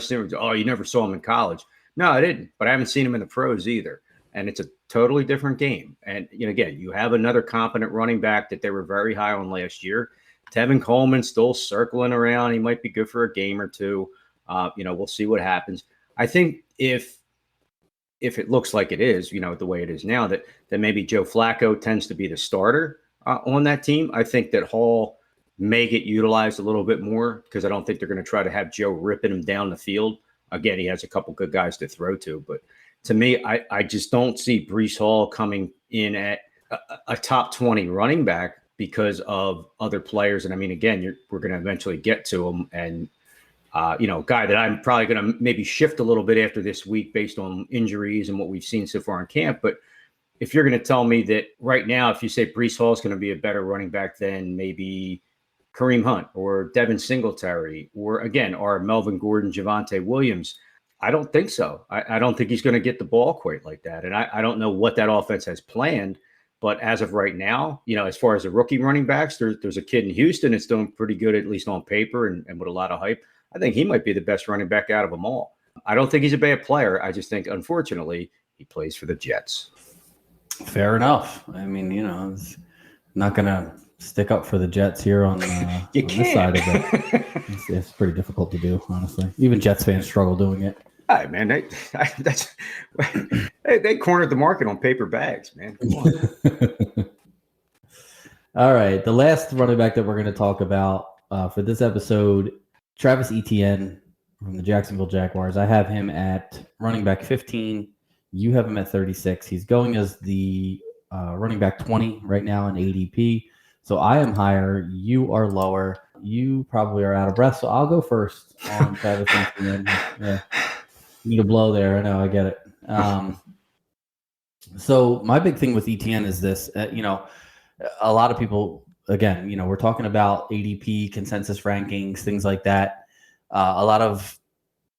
you never saw him in college. No, I didn't. But I haven't seen him in the pros either. And it's a totally different game. And, again, you have another competent running back that they were very high on last year. Tevin Coleman still circling around. He might be good for a game or two. We'll see what happens. I think if it looks like it is, the way it is now, that maybe Joe Flacco tends to be the starter on that team. I think that Hall may get utilized a little bit more because I don't think they're going to try to have Joe ripping him down the field. Again, he has a couple good guys to throw to, but to me, I just don't see Breece Hall coming in at a top 20 running back because of other players. And I mean, again, we're going to eventually get to him. And, a guy that I'm probably going to maybe shift a little bit after this week based on injuries and what we've seen so far in camp. But if you're going to tell me that right now, if you say Breece Hall is going to be a better running back than maybe Kareem Hunt or Devin Singletary or, again, or Melvin Gordon, Javonte Williams, I don't think so. I don't think he's going to get the ball quite like that. And I don't know what that offense has planned. But as of right now, as far as the rookie running backs, there's a kid in Houston that's doing pretty good, at least on paper and with a lot of hype. I think he might be the best running back out of them all. I don't think he's a bad player. I just think, unfortunately, he plays for the Jets. Fair enough. I mean, it's not going to stick up for the Jets here on, on this side of it. It's pretty difficult to do, honestly. Even Jets fans struggle doing it. right, man. They cornered the market on paper bags, man. Come on. All right. The last running back that we're going to talk about for this episode, Travis Etienne from the Jacksonville Jaguars. I have him at running back 15. You have him at 36. He's going as the running back 20 right now in ADP. So I am higher. You are lower. You probably are out of breath. So I'll go first on Travis Etienne. Yeah. Need a blow there. I know. I get it. So my big thing with ETN is this, a lot of people, again, we're talking about ADP, consensus rankings, things like that. A lot of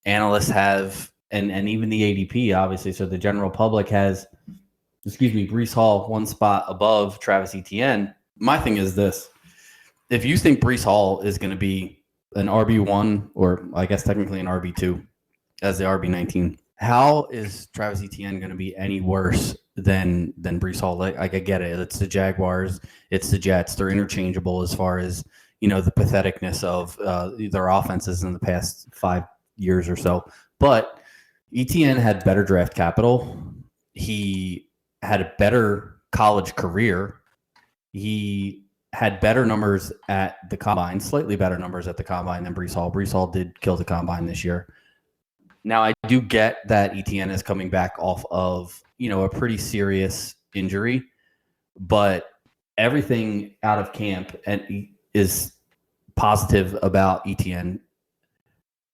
analysts have, and even the ADP, obviously, so the general public has, Breece Hall one spot above Travis Etienne. My thing is this. If you think Breece Hall is going to be an RB1, or I guess technically an RB2 as the RB19, how is Travis Etienne going to be any worse than Breece Hall? Like I get it. It's the Jaguars. It's the Jets. They're interchangeable as far as, the patheticness of their offenses in the past 5 years or so. But Etienne had better draft capital. He had a better college career. He had better numbers at the combine, slightly better numbers at the combine than Breece Hall. Breece Hall did kill the combine this year. Now, I do get that Etienne is coming back off of, a pretty serious injury, but everything out of camp is positive about Etienne.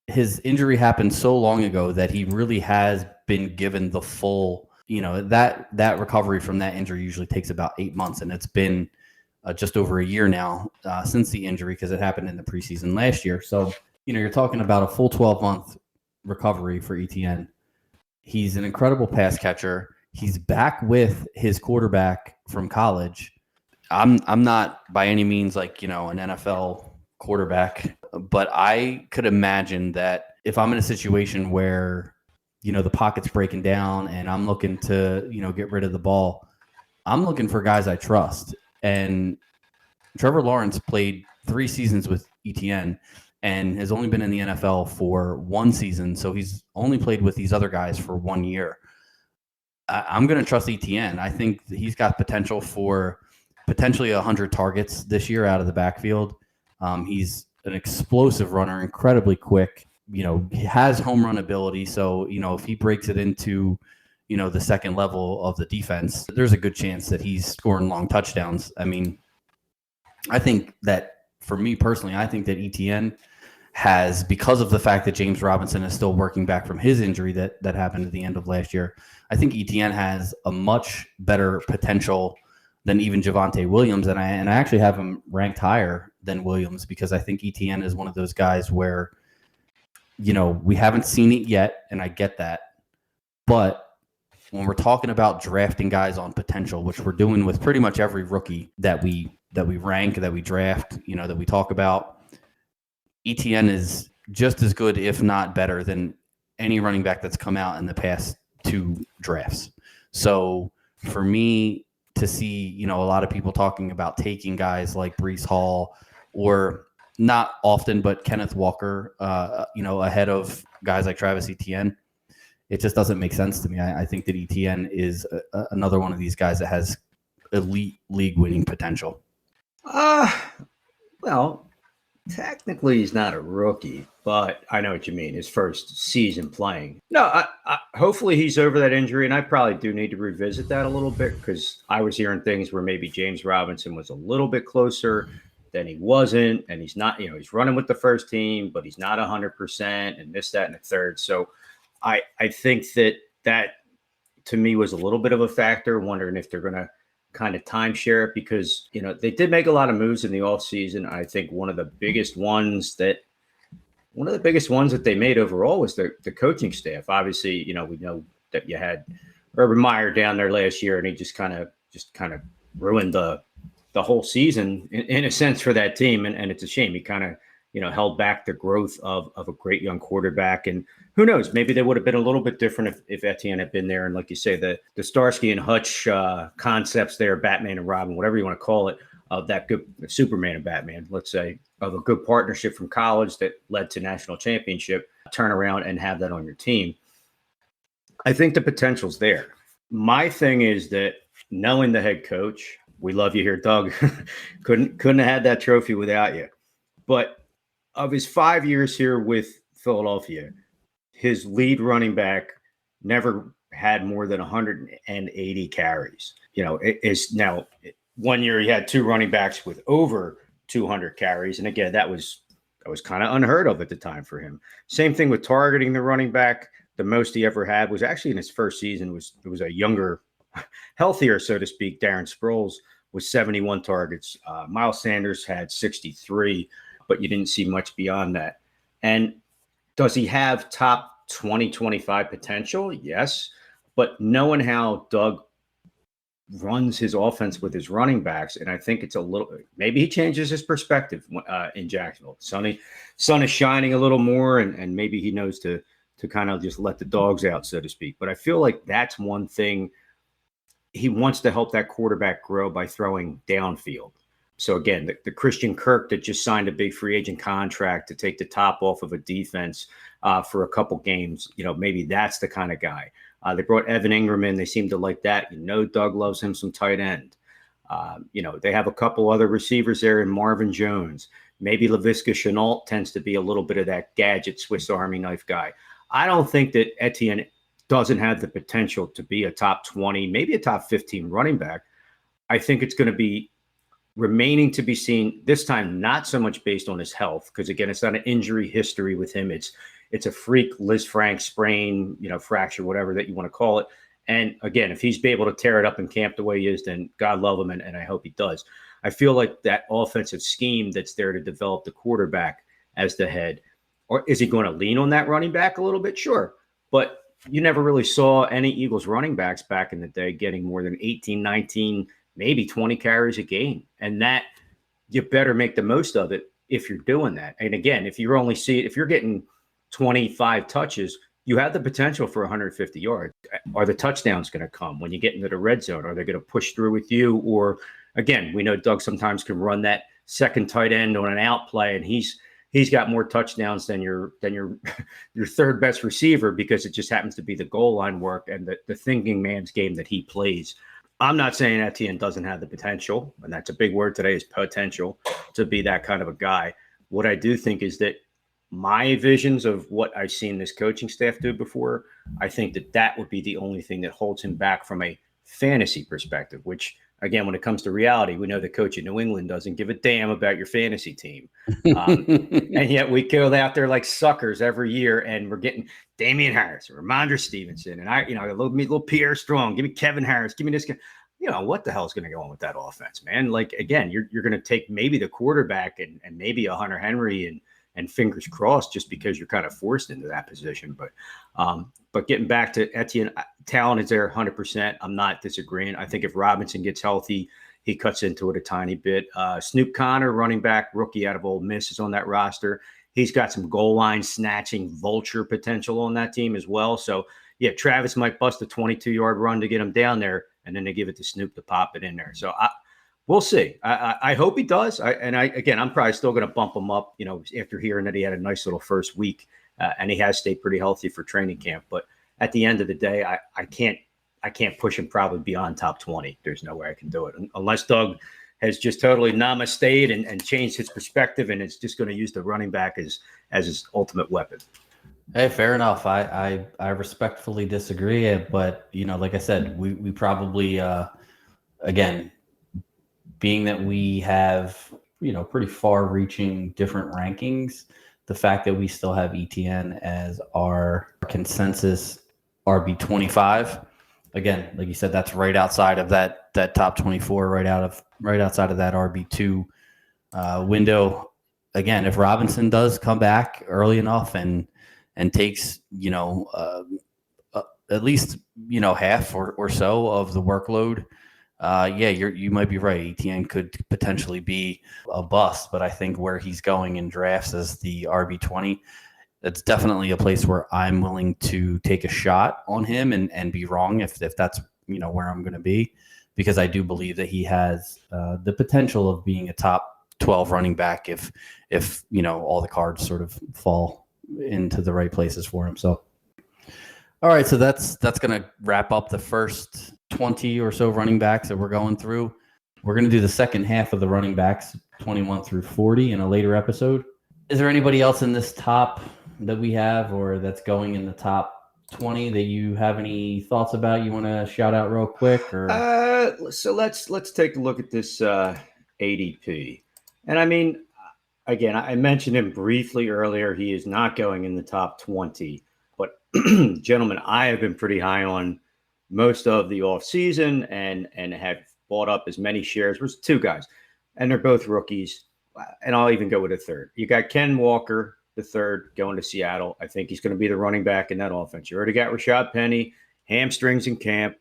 His injury happened so long ago that he really has been given the full, that recovery from that injury usually takes about 8 months, and it's been just over a year now since the injury because it happened in the preseason last year. So, you're talking about a full 12-month recovery for Etienne. He's an incredible pass catcher. He's back with his quarterback from college. I'm not by any means like, an NFL quarterback, but I could imagine that if I'm in a situation where, the pocket's breaking down and I'm looking to, get rid of the ball, I'm looking for guys I trust. And Trevor Lawrence played 3 seasons with Etienne and has only been in the NFL for 1 season. So he's only played with these other guys for 1 year. I'm going to trust Etienne. I think he's got potential for potentially 100 targets this year out of the backfield. He's an explosive runner, incredibly quick. He has home run ability. So, if he breaks it into, the second level of the defense, there's a good chance that he's scoring long touchdowns. I mean, I think that for me personally, I think that Etienne has, because of the fact that James Robinson is still working back from his injury that happened at the end of last year, I think Etienne has a much better potential than even Javonte Williams. And I actually have him ranked higher than Williams because I think Etienne is one of those guys where, we haven't seen it yet, and I get that. But when we're talking about drafting guys on potential, which we're doing with pretty much every rookie that we rank, that we draft, that we talk about, Etienne is just as good, if not better, than any running back that's come out in the past 2 drafts. So for me to see, a lot of people talking about taking guys like Breece Hall, or not often, but Kenneth Walker, ahead of guys like Travis Etienne, it just doesn't make sense to me. I think that Etienne is another one of these guys that has elite league-winning potential. Well, technically he's not a rookie, but I know what you mean. His first season playing. No, I hopefully he's over that injury, and I probably do need to revisit that a little bit because I was hearing things where maybe James Robinson was a little bit closer than he wasn't, and he's not, he's running with the first team, but he's not 100%, and this, that, and the third. So I think that to me was a little bit of a factor, wondering if they're going to kind of timeshare it because, they did make a lot of moves in the offseason. I think one of the biggest ones that they made overall was the coaching staff. Obviously, we know that you had Urban Meyer down there last year, and he just kind of ruined the whole season in a sense for that team. And it's a shame. He kind of, held back the growth of a great young quarterback. And who knows, maybe they would have been a little bit different if Etienne had been there. And like you say, the Starsky and Hutch concepts there, Batman and Robin, whatever you want to call it, of that good Superman and Batman, let's say, of a good partnership from college that led to national championship, turn around and have that on your team. I think the potential's there. My thing is that knowing the head coach, we love you here, Doug. couldn't have had that trophy without you. But of his 5 years here with Philadelphia, his lead running back never had more than 180 carries. It is now 1 year he had two running backs with over 200 carries. And again, that was kind of unheard of at the time for him. Same thing with targeting the running back. The most he ever had was actually in his first season. It was a younger, healthier, so to speak. Darren Sproles was 71 targets. Miles Sanders had 63, but you didn't see much beyond that. And does he have top 20, 25 potential? Yes. But knowing how Doug runs his offense with his running backs, and I think it's a little, maybe he changes his perspective in Jacksonville. Sun is shining a little more, and maybe he knows to kind of just let the dogs out, so to speak. But I feel like that's one thing. He wants to help that quarterback grow by throwing downfield. So again, the Christian Kirk that just signed a big free agent contract to take the top off of a defense for a couple games, maybe that's the kind of guy. They brought Evan Ingram in. They seem to like that. Doug loves him some tight end. They have a couple other receivers there in Marvin Jones. Maybe Laviska Shenault tends to be a little bit of that gadget Swiss Army knife guy. I don't think that Etienne doesn't have the potential to be a top 20, maybe a top 15 running back. I think it's going to be remaining to be seen this time, not so much based on his health, because again, it's not an injury history with him. It's a freak Liz Frank sprain, fracture, whatever that you want to call it. And again, if he's able to tear it up in camp the way he is, then God love him, and I hope he does. I feel like that offensive scheme that's there to develop the quarterback as the head, or is he going to lean on that running back a little bit? Sure. But you never really saw any Eagles running backs back in the day getting more than 18, 19, maybe 20 carries a game. And that you better make the most of it if you're doing that. And again, if you're getting 25 touches, you have the potential for 150 yards. Are the touchdowns going to come when you get into the red zone? Are they going to push through with you? Or again, we know Doug sometimes can run that second tight end on an out play, and he's got more touchdowns than your third best receiver, because it just happens to be the goal line work and the thinking man's game that he plays. I'm not saying Etienne doesn't have the potential, and that's a big word today, is potential, to be that kind of a guy. What I do think is that my visions of what I've seen this coaching staff do before, I think that would be the only thing that holds him back from a fantasy perspective, which, again, when it comes to reality, we know the coach in New England doesn't give a damn about your fantasy team. And yet we go out there like suckers every year, and we're getting Damian Harris or Ramondre Stevenson. And a little Pierre Strong, give me Kevin Harris, give me this guy. What the hell is going to go on with that offense, man? Like, again, you're going to take maybe the quarterback and maybe a Hunter Henry and fingers crossed, just because you're kind of forced into that position. But getting back to Etienne, talent is there 100%. I'm not disagreeing. I think if Robinson gets healthy, he cuts into it a tiny bit. Snoop Connor, running back, rookie out of Ole Miss, is on that roster. He's got some goal line snatching vulture potential on that team as well. So, yeah, Travis might bust a 22-yard run to get him down there, and then they give it to Snoop to pop it in there. So we'll see. I hope he does. I'm probably still going to bump him up, after hearing that he had a nice little first week, and he has stayed pretty healthy for training camp. But at the end of the day, I can't push him probably beyond top 20. There's no way I can do it unless Doug has just totally namasteed and changed his perspective, and it's just going to use the running back as his ultimate weapon. Hey, fair enough. I respectfully disagree, but like I said, we probably again, being that we have pretty far-reaching different rankings, the fact that we still have ETN as our consensus RB25, again, like you said, that's right outside of that top 24, right outside of that RB2 window. Again, if Robinson does come back early enough and takes at least half or so of the workload, you might be right. ETN could potentially be a bust, but I think where he's going in drafts as the RB20, that's definitely a place where I'm willing to take a shot on him and be wrong if that's where I'm going to be, because I do believe that he has the potential of being a top 12 running back if all the cards sort of fall into the right places for him. So All right, so that's going to wrap up the first 20 or so running backs that we're going through. We're going to do the second half of the running backs, 21 through 40, in a later episode. Is there anybody else in this top that we have or that's going in the top 20 that you have any thoughts about you want to shout out real quick? Or So let's take a look at this ADP. And I mean, again, I mentioned him briefly earlier. He is not going in the top 20. But gentlemen, I have been pretty high on most of the offseason and have bought up as many shares. There's two guys, and they're both rookies. And I'll even go with a third. You got Ken Walker, the third, going to Seattle. I think he's going to be the running back in that offense. You already got Rashad Penny, hamstrings in camp,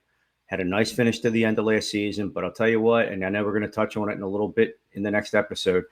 had a nice finish to the end of last season. But I'll tell you what, and I know we're going to touch on it in a little bit in the next episode.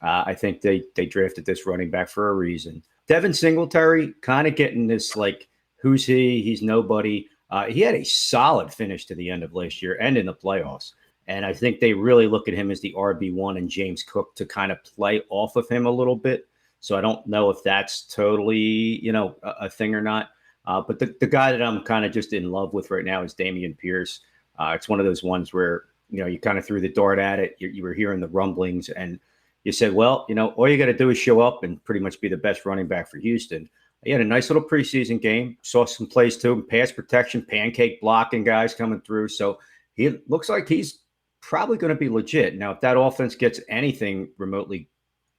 I think they drafted this running back for a reason. Devin Singletary kind of getting this, like, who's he? He's nobody. He had a solid finish to the end of last year and in the playoffs. And I think they really look at him as the RB1 and James Cook to kind of play off of him a little bit. So I don't know if that's totally, a thing or not. But the guy that I'm kind of just in love with right now is Dameon Pierce. It's one of those ones where, you kind of threw the dart at it. You were hearing the rumblings and you said, well, all you got to do is show up and pretty much be the best running back for Houston. He had a nice little preseason game. Saw some plays too, pass protection, pancake blocking guys coming through. So he looks like he's probably going to be legit. Now, if that offense gets anything remotely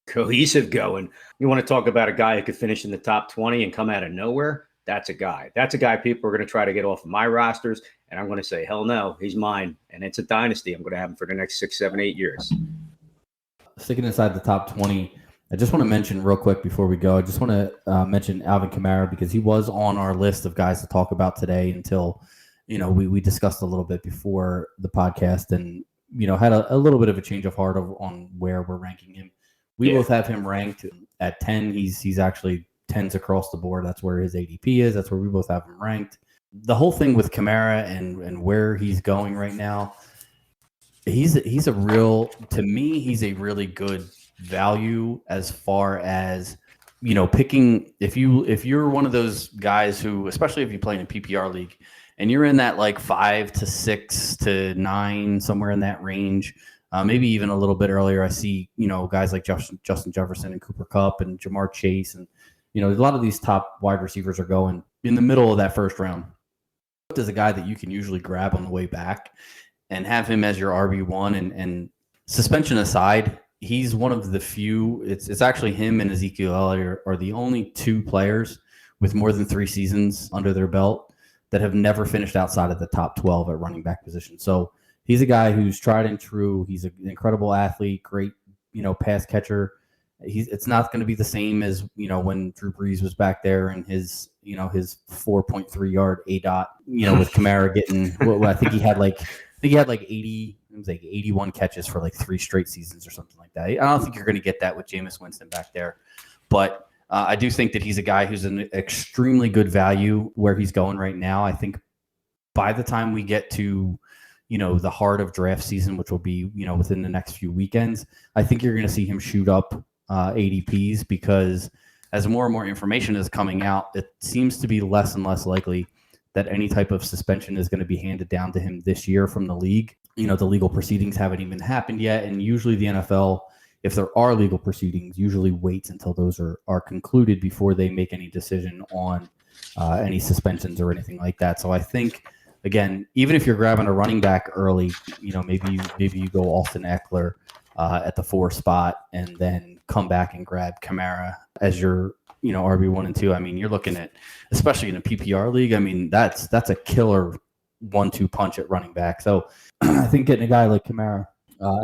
cohesive going, you want to talk about a guy who could finish in the top 20 and come out of nowhere. That's a guy. That's a guy people are going to try to get off of my rosters. And I'm going to say, hell no, he's mine. And it's a dynasty. I'm going to have him for the next 6, 7, 8 years. Sticking inside the top 20, I just want to mention real quick before we go, I just want to mention Alvin Kamara because he was on our list of guys to talk about today until, we discussed a little bit before the podcast and, had a little bit of a change of heart on where we're ranking him. We both have him ranked at 10. He's actually 10s across the board. That's where his ADP is. That's where we both have him ranked. The whole thing with Kamara and where he's going right now, he's a really good value as far as, picking if you're one of those guys who, especially if you play in a PPR league and you're in that like 5 to 6 to 9, somewhere in that range, maybe even a little bit earlier. I see, guys like Justin Jefferson and Cooper Kupp and Jamar Chase. And, a lot of these top wide receivers are going in the middle of that first round. There's a guy that you can usually grab on the way back and have him as your RB1 and suspension aside, he's one of the few, it's actually him and Ezekiel Elliott are the only two players with more than 3 seasons under their belt that have never finished outside of the top 12 at running back position. So he's a guy who's tried and true. He's an incredible athlete, great, pass catcher. It's not going to be the same as, when Drew Brees was back there and his 4.3 yard ADOT, with Kamara getting, I think he had like 80, it was like 81 catches for like 3 straight seasons or something like that. I don't think you're going to get that with Jameis Winston back there, but I do think that he's a guy who's an extremely good value where he's going right now. I think by the time we get to, the heart of draft season, which will be, within the next few weekends, I think you're going to see him shoot up ADPs because as more and more information is coming out, it seems to be less and less likely that any type of suspension is going to be handed down to him this year from the league. The legal proceedings haven't even happened yet. And usually the NFL, if there are legal proceedings, usually waits until those are concluded before they make any decision on any suspensions or anything like that. So I think, again, even if you're grabbing a running back early, maybe you go Austin Eckler at the 4 spot and then come back and grab Kamara as your RB1 and 2. I mean, you're looking at, especially in a PPR league, I mean, that's a killer 1-2 punch at running back. So I think getting a guy like Kamara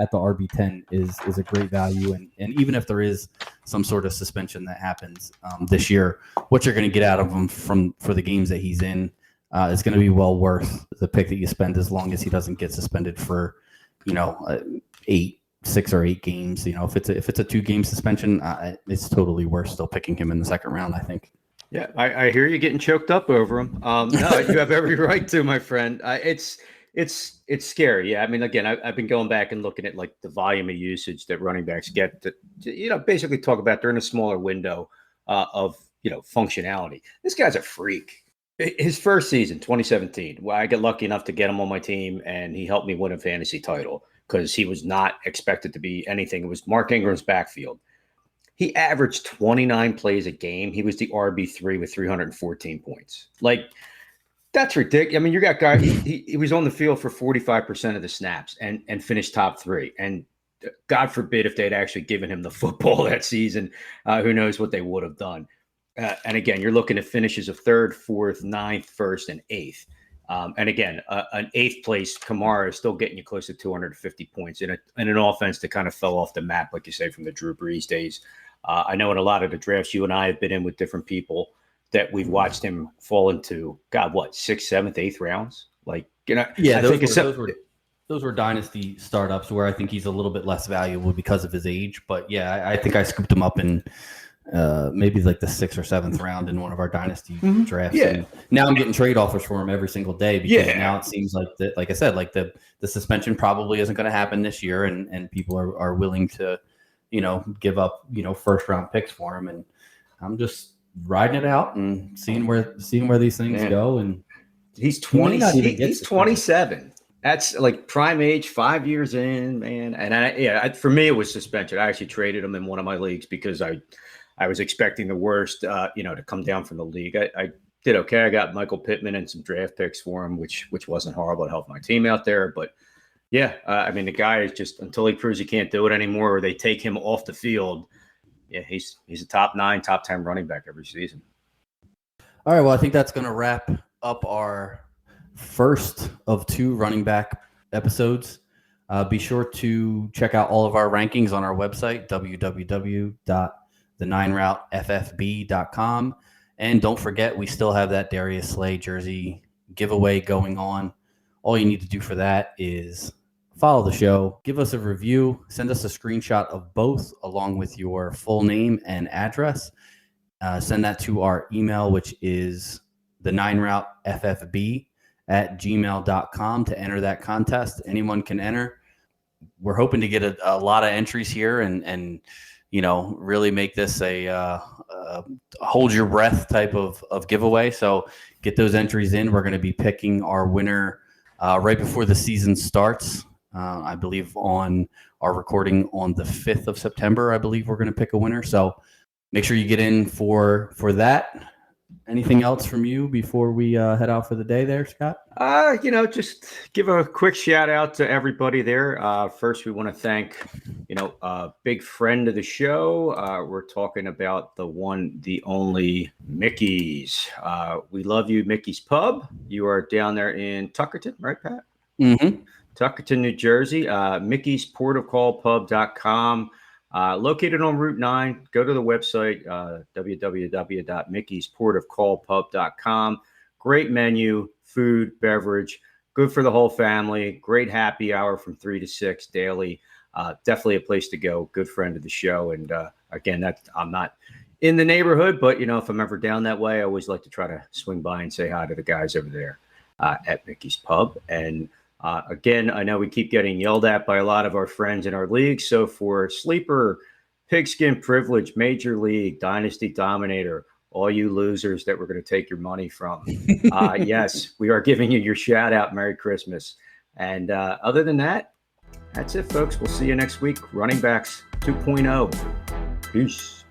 at the RB10 is a great value. And even if there is some sort of suspension that happens this year, what you're going to get out of him for the games that he's in is going to be well worth the pick that you spend as long as he doesn't get suspended for, 6 or 8 games. If it's a 2-game suspension, it's totally worth still picking him in the second round, I think. Yeah, I hear you getting choked up over him. No, you have every right to, my friend. It's scary. Yeah, I mean, again, I've been going back and looking at like the volume of usage that running backs get to basically talk about. They're in a smaller window of functionality. This guy's a freak. His first season, 2017, well, I got lucky enough to get him on my team, and he helped me win a fantasy title because he was not expected to be anything. It was Mark Ingram's backfield. He averaged 29 plays a game. He was the RB3 with 314 points. Like, that's ridiculous. I mean, you got guy. He was on the field for 45% of the snaps and finished top 3. And God forbid if they'd actually given him the football that season, who knows what they would have done. And again, you're looking at finishes of 3rd, 4th, 9th, 1st, and 8th. And again, an 8th place Kamara is still getting you close to 250 points in an offense that kind of fell off the map, like you say, from the Drew Brees days. I know in a lot of the drafts you and I have been in with different people that we've watched him fall into, God, what, 6th, 7th, 8th rounds? Like, yeah, those were dynasty startups where I think he's a little bit less valuable because of his age. But yeah, I think I scooped him up in maybe like the 6th or 7th round in one of our dynasty drafts. Yeah. And now I'm getting trade offers for him every single day because now it seems like that, like I said, like the suspension probably isn't going to happen this year, and people are willing to, give up, 1st round picks for him. And I'm just riding it out and seeing where these things go. And he's 20. He's 27. That's like prime age, 5 years in, man. And for me, it was suspension. I actually traded him in one of my leagues because I was expecting the worst, to come down from the league. I did okay. I got Michael Pittman and some draft picks for him, which wasn't horrible. It helped my team out there. But yeah, I mean, the guy is just, until he proves he can't do it anymore or they take him off the field, yeah, he's a top 9, top 10 running back every season. All right, well, I think that's going to wrap up our first of 2 running back episodes. Be sure to check out all of our rankings on our website, www.the9routeFFB.com. And don't forget, we still have that Darius Slay jersey giveaway going on. All you need to do for that is follow the show, give us a review, send us a screenshot of both along with your full name and address. Send that to our email, which is the9routeFFB@gmail.com to enter that contest. Anyone can enter. We're hoping to get a lot of entries here and really make this a hold your breath type of giveaway. So get those entries in. We're going to be picking our winner right before the season starts. I believe on our recording on the 5th of September, I believe we're going to pick a winner. So make sure you get in for that. Anything else from you before we head out for the day there, Scott? Just give a quick shout out to everybody there. First, we want to thank, a big friend of the show. We're talking about the one, the only Mickey's. We love you, Mickey's Pub. You are down there in Tuckerton, right, Pat? Mm-hmm. Tuckerton, New Jersey. Mickey's portofcallpub.com. Located on Route 9. Go to the website, www.mickeysportofcallpub.com. Great menu, food, beverage, good for the whole family. Great happy hour from 3 to 6 daily. Definitely a place to go. Good friend of the show. And again, I'm not in the neighborhood, but if I'm ever down that way, I always like to try to swing by and say hi to the guys over there at Mickey's Pub. And again, I know we keep getting yelled at by a lot of our friends in our league. So for Sleeper, Pigskin Privilege, Major League, Dynasty Dominator, all you losers that we're going to take your money from, yes, we are giving you your shout out. Merry Christmas. And other than that, that's it, folks. We'll see you next week. Running Backs 2.0. Peace.